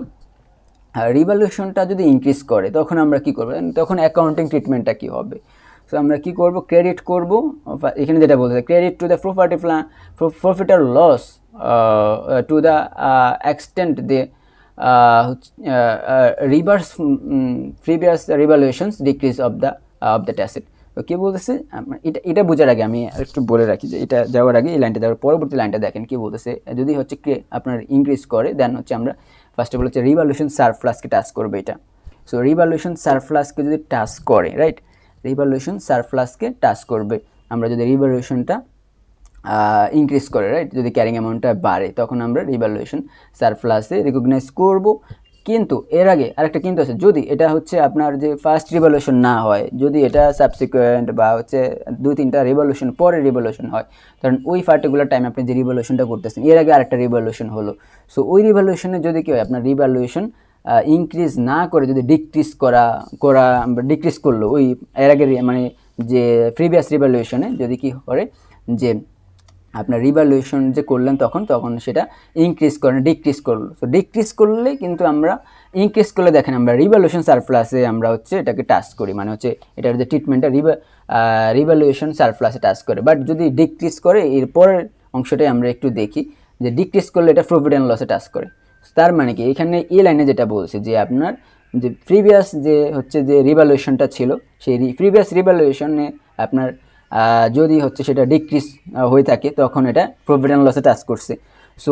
Speaker 1: রিভ্যালুয়েশনটা যদি ইনক্রিজ করে তখন আমরা কী করবো, তখন অ্যাকাউন্টিং ট্রিটমেন্টটা কী হবে। সো আমরা কী করব, ক্রেডিট করব, এখানে যেটা বলতে credit to the profit or loss to the extent they reverse previous revaluations decrease of that asset. তো কী বলতেছে, এটা বোঝার আগে আমি একটু বলে রাখি যে এটা যাওয়ার আগে এই লাইনটা যাওয়ার পরবর্তী লাইনটা দেখেন কী বলতেছে, যদি হচ্ছে আপনার ইনক্রিজ করে দেন হচ্ছে আমরা ফার্স্ট অফ অল হচ্ছে রিভ্যালুয়েশন সারপ্লাসকে টাচ করবে এটা। সো রিভ্যালুয়েশন সারপ্লাসকে যদি টাচ করে, রাইট, রিভ্যালুয়েশন সারপ্লাসকে টাচ করবে, আমরা যদি রিভ্যালুয়েশনটা ইনক্রিজ করে, রাইট, যদি ক্যারিং অ্যামাউন্টটা বাড়ে তখন আমরা রিভ্যালুয়েশন সারপ্লাসে রিকগনাইজ করব। কিন্তু এর আগে আরেকটা কিন্তু আছে, যদি এটা হচ্ছে আপনার যে ফার্স্ট রিভ্যালুয়েশন না হয়, যদি এটা সাবসিকুয়েন্ট বা হচ্ছে 2-3টা রিভ্যালুয়েশন পরে রিভ্যালুয়েশন হয়, কারণ ওই পার্টিকুলার টাইম আপনি যে রিভ্যালুয়েশনটা করতেছেন এর আগে আরেকটা রিভ্যালুয়েশন হলো, সো ওই রিভ্যালুয়েশনে যদি কি হয় আপনার রিভ্যালুয়েশন ইনক্রিজ না করে যদি ডিক্রিজ করলো ওই এর আগে মানে যে প্রিভিয়াস রিভ্যালুয়েশনে যদি কি করে যে আপনার রিভ্যালুয়েশন যে করলেন তখন সেটা ইনক্রিজ করে না, ডিক্রিজ করলো। সো ডিক্রিজ করলে কিন্তু আমরা ইনক্রিজ করলে দেখেন আমরা রিভ্যালুয়েশন সারপ্লাসে আমরা হচ্ছে এটাকে টাচ করি, মানে হচ্ছে এটার যে ট্রিটমেন্টটা রিভ্যালুয়েশন সারপ্লাসে টাচ করে। বাট যদি ডিক্রিজ করে এরপরের অংশটাই আমরা একটু দেখি যে ডিক্রিজ করলে এটা প্রফিট অ্যান্ড লসে টাচ করে। তার মানে কি এখানে এই লাইনে যেটা বলছে যে আপনার যে প্রিভিয়াস যে হচ্ছে যে রিভ্যালুয়েশনটা ছিল সেই প্রিভিয়াস রিভ্যালুয়েশনে আপনার যদি হচ্ছে সেটা ডিক্রিজ হয়ে থাকে তখন এটা প্রফিট অ্যান্ড লসে টাচ করছে। সো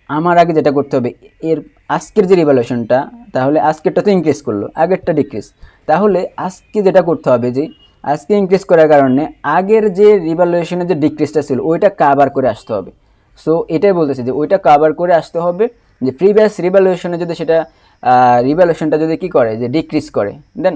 Speaker 1: আমার আগে যেটা করতে হবে এর আজকের যে রিভ্যালুয়েশনটা, তাহলে আজকেরটা তো ইনক্রিজ করলো, আগেরটা ডিক্রিজ, তাহলে আজকে যেটা করতে হবে যে আজকে ইনক্রিজ করার কারণে আগের যে রিভ্যালুয়েশনের যে ডিক্রিজটা ছিল ওইটা কাভার করে আসতে হবে। সো এটাই বলতেছে যে ওইটা কাভার করে আসতে হবে, যে প্রিভিয়াস রিভ্যালুয়েশনে যদি সেটা রিভ্যালুয়েশনটা যদি কী করে যে ডিক্রিজ করে, দেন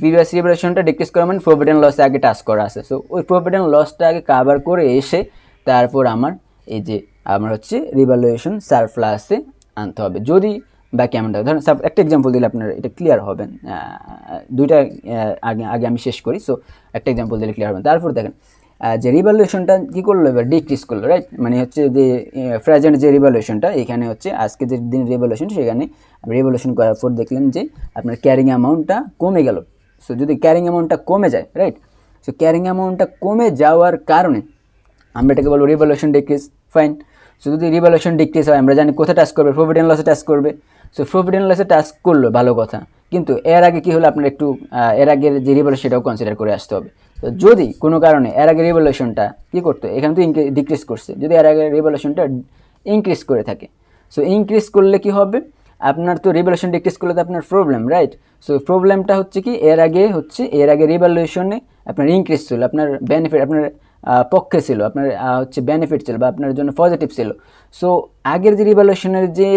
Speaker 1: প্রিভিয়াস রিভ্যালুয়েশনটা ডিক্রিজ করা মানে প্রফিট অ্যান্ড লসে আগে টাচ করা আছে। সো ওই প্রফিট অ্যান্ড লসটা আগে কাভার করে এসে তারপর আমার এই যে আমার হচ্ছে রিভ্যালুয়েশন সারপ্লাসে আনতে হবে। যদি বা কেমনটা ধরেন একটা এক্সাম্পল দিলে আপনার এটা ক্লিয়ার হবেন। দুইটা আগে আগে আমি শেষ করি। সো একটা এক্সাম্পল দিলে ক্লিয়ার হবেন। তারপর দেখেন যে রিভ্যালুয়েশনটা কী করলো এবার ডিক্রিজ করলো, রাইট? মানে হচ্ছে যে প্রেজেন্ট যে রিভ্যালুয়েশনটা এখানে হচ্ছে আজকে যে দিন রিভ্যালুয়েশন সেখানে রিভ্যালুয়েশন করার পর দেখলেন যে আপনার ক্যারিং অ্যামাউন্টটা কমে গেল। সো যদি ক্যারিং অ্যামাউন্টটা কমে যায়, রাইট, সো ক্যারিং অ্যামাউন্টটা কমে যাওয়ার কারণে আমরা এটাকে বলবো রিভ্যালুয়েশন ডিক্রিজ, ফাইন। সো যদি রিভ্যালুয়েশন ডিক্রিজ হয় আমরা জানি কোথায় টাচ করবে, প্রফিট অ্যান্ড লসে টাচ করবে। সো প্রফিট অ্যান্ড লসে টাচ করলো, ভালো কথা, কিন্তু এর আগে কী হলো আপনার একটু এর আগের যে রিভ্যালুয়েশন সেটাও কনসিডার করে আসতে হবে। তো যদি কোনো কারণে এর আগে রিভ্যালুয়েশনটা কী করতো, এখানে তো ডিক্রিজ করছে, যদি এর আগে রিভ্যালুয়েশনটা ইনক্রিজ করে থাকে, সো ইনক্রিজ করলে কি হবে আপনার তো রিভ্যালুয়েশন ডিক্রিজ করলে তো আপনার প্রবলেম, রাইট? সো প্রবলেমটা হচ্ছে কি এর আগে রিভ্যালুয়েশনে আপনার ইনক্রিজ ছিল, আপনার বেনিফিট আপনার পক্ষে ছিল, আপনার হচ্ছে বেনিফিট ছিল বা আপনার জন্য পজিটিভ ছিল। সো আগের যে রিভ্যালুয়েশনের যে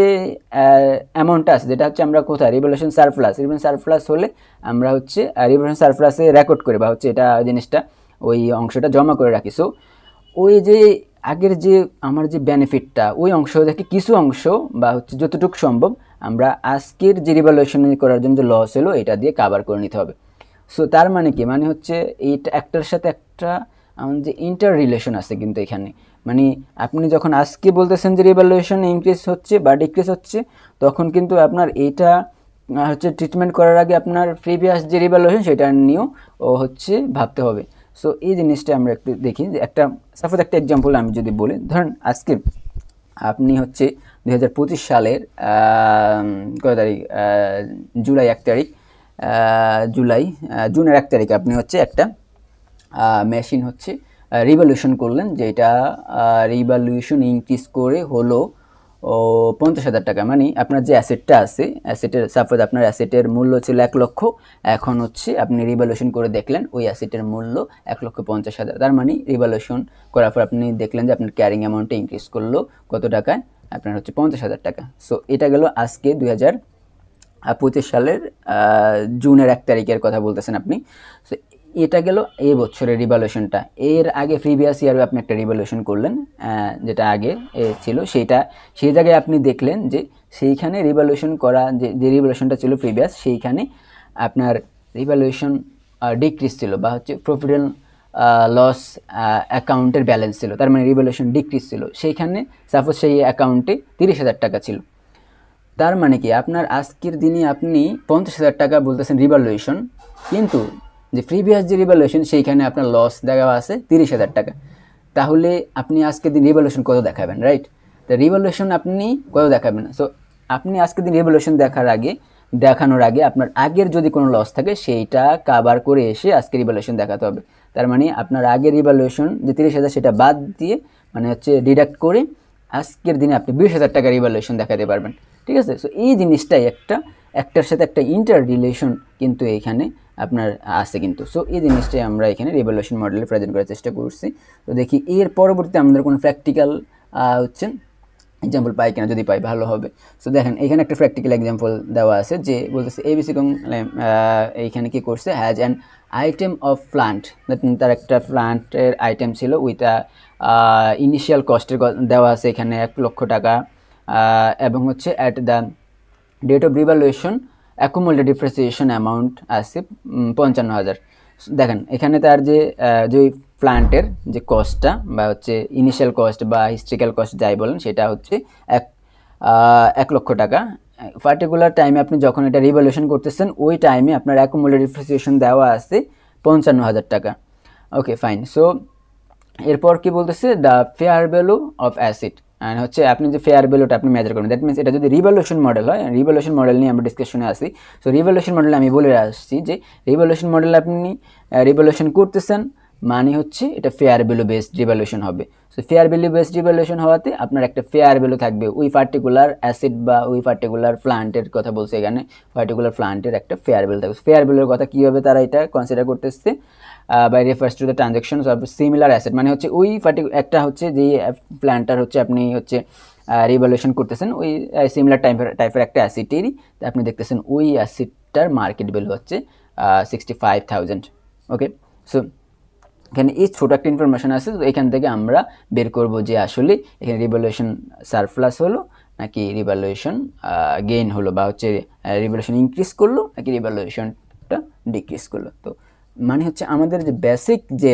Speaker 1: অ্যামাউন্টটা আছে যেটা হচ্ছে আমরা কোথায় রিভ্যালুয়েশন সারপ্লাস হলে আমরা হচ্ছে রিভ্যালুয়েশন সারপ্লাসে রেকর্ড করে বা হচ্ছে এটা জিনিসটা ওই অংশটা জমা করে রাখি। সো ওই যে আগের যে আমার যে বেনিফিটটা ওই অংশ থেকে কিছু অংশ বা হচ্ছে যতটুকু সম্ভব আমরা আজকের যে রিভ্যালুয়েশন করার জন্য যে লস হলো এটা দিয়ে কাভার করে নিতে হবে। সো তার মানে কি, মানে হচ্ছে এইটা একটার সাথে একটা আমাদের যে ইন্টার রিলেশন আছে কিন্তু এখানে, মানে আপনি যখন আজকে বলতেছেন যে রিভ্যালুয়েশন ইনক্রিজ হচ্ছে বা ডিক্রিজ হচ্ছে তখন কিন্তু আপনার এইটা হচ্ছে ট্রিটমেন্ট করার আগে আপনার প্রিভিয়াস যে রিভ্যালুয়েশন সেটা নিয়েও হচ্ছে ভাবতে হবে। সো এই জিনিসটা আমরা একটু দেখি যে একটা সাপোজ একটা এক্সাম্পল আমি যদি বলি, ধরেন আজকে আপনি হচ্ছে 2025 সালের কত তারিখ, জুলাই 1 তারিখ, জুনের 1 তারিখে আপনি হচ্ছে একটা মেশিন হচ্ছে রিভ্যালুয়েশন করলেন, যেটা রিভ্যালুয়েশন ইনক্রিজ করে হলো 50,000 টাকা। মানে আপনার যে অ্যাসেটটা আছে, অ্যাসেটের সাপোজ আপনার অ্যাসেটের মূল্য ছিল 1 লক্ষ, এখন হচ্ছে আপনি রিভ্যালুয়েশন করে দেখলেন ওই অ্যাসেটের মূল্য 1,50,000। তার মানে রিভ্যালুয়েশন করার পর আপনি দেখলেন যে আপনার ক্যারিং অ্যামাউন্টটা ইনক্রিজ করলো কত টাকায়, আপনার হচ্ছে 50,000 টাকা। সো এটা গেল আজকে 2025 সালের জুনের 1 তারিখের কথা বলতেছেন আপনি। সো এটা গেল এই বছরের রিভ্যালুয়েশনটা। এর আগে প্রিভিয়াস ইয়ারে আপনি একটা রিভ্যালুয়েশন করলেন, যেটা আগে ছিল সেই জায়গায় আপনি দেখলেন যে সেইখানে রিভ্যালুয়েশন করা যে রিভ্যালুয়েশনটা ছিল প্রিভিয়াস, সেইখানে আপনার রিভ্যালুয়েশন ডিক্রিজ ছিল বা হচ্ছে প্রফিট অ্যান্ড লস অ্যাকাউন্টের ব্যালেন্স ছিল, তার মানে রিভ্যালুয়েশন ডিক্রিজ ছিল। সেইখানে সাপোজ সেই অ্যাকাউন্টে 30,000 টাকা ছিল। তার মানে কি আপনার আজকের দিনে আপনি 50,000 টাকা বলতেছেন রিভ্যালুয়েশন, কিন্তু যে প্রিভিয়াস যে রিভ্যালুয়েশন সেইখানে আপনার লস দেওয়া আছে 30,000 টাকা। তাহলে আপনি আজকের দিন রিভ্যালুয়েশন কত দেখাবেন, রাইট? তো রিভ্যালুয়েশন আপনি কত দেখাবেন? সো আপনি আজকের দিন রিভ্যালুয়েশন দেখানোর আগে আপনার আগের যদি কোনো লস থাকে সেইটা কাভার করে এসে আজকে রিভ্যালুয়েশন দেখাতে হবে। তার মানে আপনার আগের রিভ্যালুয়েশন যে 30,000 সেটা বাদ দিয়ে মানে হচ্ছে ডিডাক্ট করে আজকের দিনে আপনি 20,000 টাকা রিভ্যালুয়েশন দেখাতে পারবেন, ঠিক আছে? সো এই জিনিসটাই একটার সাথে একটা ইন্টার রিলেশন কিন্তু এখানে আপনার আছে কিন্তু। সো এই জিনিসটাই আমরা এখানে রিভ্যালুয়েশন মডেলে প্রেজেন্ট করার চেষ্টা করছি। তো দেখি এর পরবর্তীতে আমাদের কোনো প্র্যাকটিক্যাল হচ্ছে এক্সাম্পল পাই কিনা, যদি পাই ভালো হবে। সো দেখেন এখানে একটা প্র্যাকটিক্যাল এক্সাম্পল দেওয়া আছে যে বলতেছে এবিসি এইখানে কি করছে, has an item of plant, তার একটা প্লান্টের আইটেম ছিল, ওইটা ইনিশিয়াল কস্টের দেওয়া আছে এখানে 1 লক্ষ টাকা, এবং হচ্ছে at the date of revaluation accumulated depreciation amount আছে 55,000। দেখেন এখানে তার যে প্ল্যান্টের যে কস্টটা বা হচ্ছে ইনিশিয়াল কস্ট বা হিস্ট্রিক্যাল কস্ট যাই বলেন, সেটা হচ্ছে 1 লক্ষ টাকা। পার্টিকুলার টাইমে আপনি যখন এটা রিভ্যালুয়েশন করতেছেন ওই টাইমে আপনার অ্যাকুমুলেটেড ডিপ্রিসিয়েশন দেওয়া আছে 55,000 টাকা। Okay fine. সো এরপর কি বলতেছে, the fair value of asset, and হচ্ছে আপনি যে ফেয়ার ভ্যালুটা আপনি মেজার করেন, দ্যাট মিনস এটা যদি রিভ্যালুয়েশন মডেল হয়, রিভ্যালুয়েশন মডেল নিয়ে আমরা ডিসকাশনে আসি। সো রিভ্যালুয়েশন মডেলে আমি বলে আসছি যে রিভ্যালুয়েশন মডেল আপনি রিভ্যালুয়েশন করতেছেন মানে হচ্ছে এটা ফেয়ার ভ্যালু বেসড রিভ্যালুয়েশন হবে। So fair value based revaluation হওয়াতে আপনার একটা ফেয়ার ভ্যালু থাকবে ওই পার্টিকুলার অ্যাসেট বা ওই পার্টিকুলার প্ল্যান্টের কথা বলছে এখানে, পার্টিকুলার প্ল্যান্টের একটা ফেয়ার ভ্যালু থাকবে। ফেয়ার ভ্যালুর কথা কীভাবে তারা এটা কনসিডার করতেছে, by refers to the transactions of similar asset, মানে হচ্ছে ওই একটা হচ্ছে যে প্ল্যান্টার হচ্ছে আপনি হচ্ছে রিভ্যালুয়েশন করতেছেন ওই সিমিলার টাইপের একটা অ্যাসেটেরই আপনি দেখতেছেন ওই অ্যাসেটটার মার্কেট ভ্যালু হচ্ছে 65,000। ওকে, সো এখানে এই ছোটো একটা ইনফরমেশন আছে, তো এখান থেকে আমরা বের করব যে আসলে এখানে রিভ্যালুয়েশন সারপ্লাস হলো নাকি রিভ্যালুয়েশন গেইন হলো, বা হচ্ছে রিভ্যালুয়েশন ইনক্রিজ করলো নাকি রিভ্যালুয়েশনটা ডিক্রিজ করলো। তো মানে হচ্ছে আমাদের যে বেসিক যে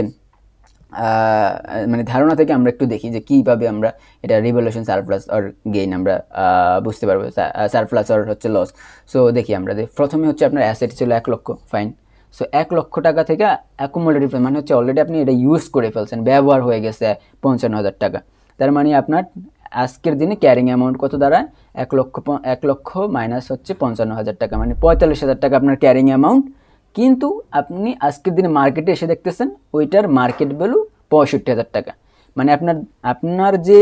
Speaker 1: মানে ধারণা থেকে আমরা একটু দেখি যে কীভাবে আমরা এটা রিভ্যালুয়েশন সারপ্লাস অর গেইন আমরা বুঝতে পারবো, সারপ্লাস অর হচ্ছে লস। সো দেখি আমরা যে প্রথমে হচ্ছে আপনার অ্যাসেট ছিল 1 লক্ষ, ফাইন। সো 1 লক্ষ টাকা থেকে অ্যাকুমুলেটেড মানে হচ্ছে অলরেডি আপনি এটা ইউজ করে ফেলছেন, ব্যবহার হয়ে গেছে 55,000 টাকা। তার মানে আপনার আজকের দিনে ক্যারিং অ্যামাউন্ট কত দাঁড়ায়, 1 লক্ষ মাইনাস হচ্ছে 55,000 টাকা, মানে 45,000 টাকা আপনার ক্যারিং অ্যামাউন্ট। কিন্তু আপনি আজকের দিনে মার্কেটে এসে দেখতেছেন ওইটার মার্কেট ভ্যালু 65,000 টাকা। মানে আপনার যে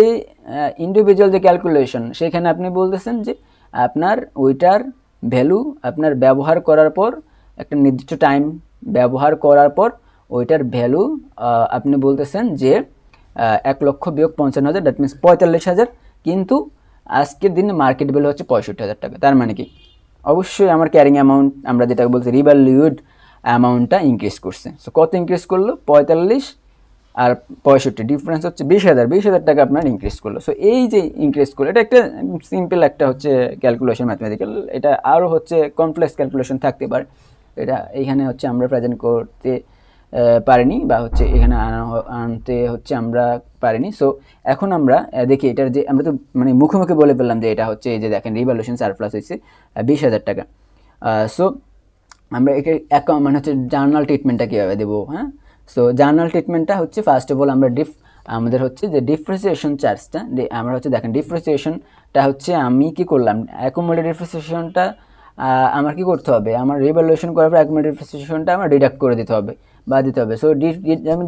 Speaker 1: ইন্ডিভিজুয়াল যে ক্যালকুলেশন, সেখানে আপনি বলতেছেন যে আপনার ওইটার ভ্যালু আপনার ব্যবহার করার পর একটা নির্দিষ্ট টাইম ব্যবহার করার পর ওইটার ভ্যালু আপনি বলতেছেন যে 1 লক্ষ বিয়োগ 55,000, দ্যাট মিনস 45,000, কিন্তু আজকের দিনে মার্কেট ভ্যালু হচ্ছে 65,000 টাকা। তার মানে কি অবশ্যই আমার ক্যারিং অ্যামাউন্ট আমরা যেটা বলছি রিভ্যালুড অ্যামাউন্টটা ইনক্রিজ করছে। সো কত ইনক্রিজ করলো, 45 আর 65, ডিফারেন্স হচ্ছে 20,000 টাকা আপনার ইনক্রিজ করলো। সো এই যে ইনক্রিজ করলো, এটা একটা সিম্পল একটা হচ্ছে ক্যালকুলেশন, ম্যাথমেটিক্যাল। এটা আরও হচ্ছে কমপ্লেক্স ক্যালকুলেশন থাকতে পারে, এটা এইখানে হচ্ছে আমরা প্রেজেন্ট করতে পারিনি, বা হচ্ছে এখানে আনতে হচ্ছে আমরা পারিনি। সো এখন আমরা দেখি এটার যে আমরা তো মানে মুখোমুখি বলে ফেললাম যে এটা হচ্ছে এই যে দেখেন রিভ্যালুয়েশন সারপ্লাস হচ্ছে 20,000 টাকা। সো আমরা একে মানে হচ্ছে জার্নাল ট্রিটমেন্টটা কীভাবে দেবো, হ্যাঁ। সো জার্নাল ট্রিটমেন্টটা হচ্ছে ফার্স্ট অফ অল আমরা আমাদের হচ্ছে যে ডিপ্রিসিয়েশন চার্জটা আমরা হচ্ছে দেখেন ডিপ্রিসিয়েশনটা হচ্ছে আমি কি করলাম, অ্যাকুমুলেটেড ডিপ্রিসিয়েশনটা আমার কি করতে হবে, আমার রিভ্যালুয়েশন করার পর অ্যাকুমুলেটেড ডিপ্রিসিয়েশনটা আমার ডিডাক্ট করে দিতে হবে বা দিতে হবে। সো আমি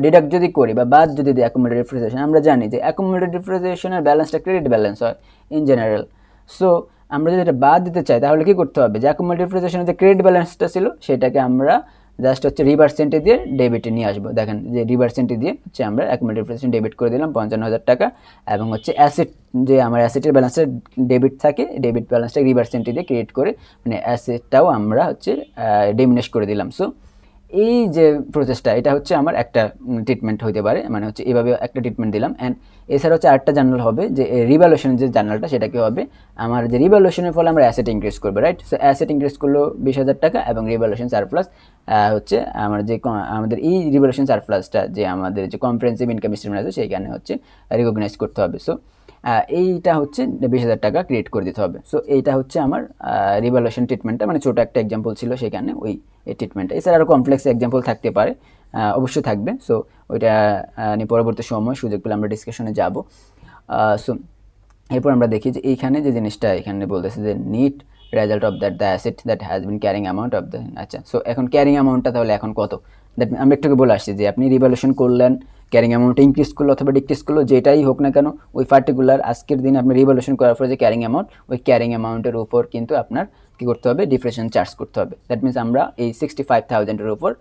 Speaker 1: ডিডাক্ট যদি করি বা বাদ যদি দিই অ্যাকুমুলেটেড ডিপ্রিসিয়েশন, আমরা জানি যে অ্যাকুমুলেটেড ডিপ্রিসিয়েশনের ব্যালেন্সটা ক্রেডিট ব্যালেন্স হয় ইন জেনারেল। সো আমরা যদি এটা বাদ দিতে চাই তাহলে কী করতে হবে, যে অ্যাকুমুলেটেড ডিপ্রিসিয়েশনের যে ক্রেডিট ব্যালেন্সটা ছিল সেটাকে আমরা জাস্ট হচ্ছে রিভার্সেন্টে দিয়ে ডেবিটে নিয়ে আসবো। দেখেন যে রিভার্সেন্টে দিয়ে হচ্ছে আমরা অ্যাকুমুলেটেড ডিপ্রিসিয়েশন ডেবিট করে দিলাম 55,000 টাকা, এবং হচ্ছে অ্যাসেট যে আমার অ্যাসেটের ব্যালেন্সে ডেবিট থাকে, ডেবিট ব্যালেন্সটা রিভার্সেন্টে দিয়ে ক্রিয়েট করে মানে অ্যাসেটটাও আমরা হচ্ছে ডিমিনিশ করে দিলাম। সো এই যে প্রসেসটা এটা হচ্ছে আমার একটা ট্রিটমেন্ট হতে পারে, মানে হচ্ছে এভাবে একটা ট্রিটমেন্ট দিলাম। অ্যান্ড এছাড়া হচ্ছে আরেকটা জার্নাল হবে যে রিভ্যালুয়েশনের যে জার্নালটা, সেটা কি হবে, আমার যে রিভ্যালুয়েশনের ফলে আমরা অ্যাসেট ইনক্রিজ করবো, রাইট। সো অ্যাসেট ইনক্রিজ করলো 20,000 টাকা, এবং রিভ্যালুয়েশন সারপ্লাস হচ্ছে আমার যে আমাদের এই রিভ্যালুয়েশন সারপ্লাসটা যে আমাদের যে কম্প্রিহেনসিভ ইনকাম স্টেটমেন্ট আছে সেইখানে হচ্ছে রিকগনাইজ করতে হবে। সো এইটা হচ্ছে 20,000 টাকা ক্রিয়েট করে দিতে হবে। সো এইটা হচ্ছে আমার রিভ্যালুয়েশন ট্রিটমেন্টটা, মানে ছোটো একটা এক্সাম্পল ছিল সেখানে ওই এই ট্রিটমেন্টটা। এছাড়া আরও কমপ্লেক্স এক্সাম্পল থাকতে পারে, অবশ্যই থাকবে। সো ওইটা নিয়ে পরবর্তী সময় সুযোগ পেলে আমরা ডিসকাশনে যাব। সো এরপর আমরা দেখি যে এইখানে যে জিনিসটা এখানে বলতেছে যে net result of that the asset that has been carrying amount of the, আচ্ছা। সো এখন ক্যারিং অ্যামাউন্টটা তাহলে এখন কত, দ্যাট আমরা একটু বলে আসছি যে আপনি রিভ্যালুয়েশন করলেন, ক্যারিং অ্যামাউন্ট ইনক্রিজ করলো অথবা ডিক্রিজ করলো, যেটাই হোক না কেন ওই পার্টিকুলার আজকের দিনে আপনি রিভ্যালুয়েশন করার পর যে ক্যারিং অ্যামাউন্ট, ওই ক্যারিং অ্যামাউন্টের উপর কিন্তু আপনার কী করতে হবে, ডিপ্রিসিয়েশন চার্জ করতে হবে। দ্যাট মিনস আমরা এই 65,000-এর উপর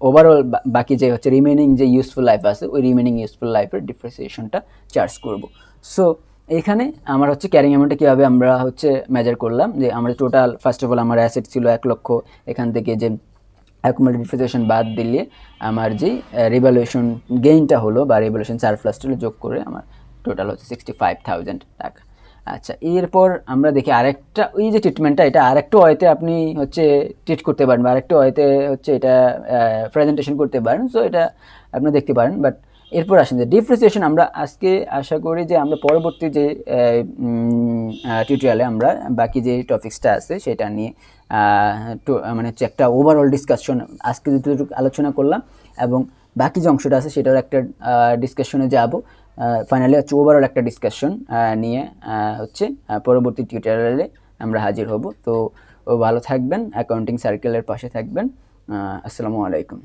Speaker 1: ওভারঅল বাকি যে হচ্ছে রিমেনিং যে ইউজফুল লাইফ আছে ওই রিমেনিং ইউজফুল লাইফের ডিপ্রিসিয়েশনটা চার্জ করব। সো এখানে আমার হচ্ছে ক্যারিং অ্যামাউন্টটা কীভাবে আমরা হচ্ছে মেজার করলাম, যে আমরা টোটাল ফার্স্ট অফ অল আমার অ্যাসেট ছিল 1 লক্ষ, এখান থেকে যে অ্যাকুমুলেটেড ডিপ্রিসিয়েশন বাদ দিলে আমার যে রিভ্যালুয়েশন গেইনটা হলো বা রিভ্যালুয়েশন সারপ্লাসটা যোগ করে আমার টোটাল হচ্ছে 65,000 টাকা। আচ্ছা, এরপর আমরা দেখি আরেকটা, ওই যে ট্রিটমেন্টটা, এটা আরেকটা ওয়েতে আপনি হচ্ছে ট্রিট করতে পারেন বা আরেকটা ওয়েতে হচ্ছে এটা প্রেজেন্টেশন করতে পারেন। সো এটা আপনি দেখতে পারেন। বাট এরপর আসেন যে ডিফারেন্সিয়েশন, আমরা আজকে আশা করি যে আমরা পরবর্তী যে টিউটোরিয়ালে আমরা বাকি যে টপিক্সটা আছে সেটা নিয়ে মানে হচ্ছে একটা ওভারঅল ডিসকাশন আজকে যতটুকু আলোচনা করলাম, এবং বাকি যে অংশটা আছে সেটার একটা ডিসকাশনে যাব। ফাইনালি হচ্ছে ওভারঅল একটা ডিসকাশন নিয়ে হচ্ছে পরবর্তী টিউটোরিয়ালে আমরা হাজির হব। তো ভালো থাকবেন, অ্যাকাউন্টিং সার্কেলের পাশে থাকবেন। আসসালামু আলাইকুম।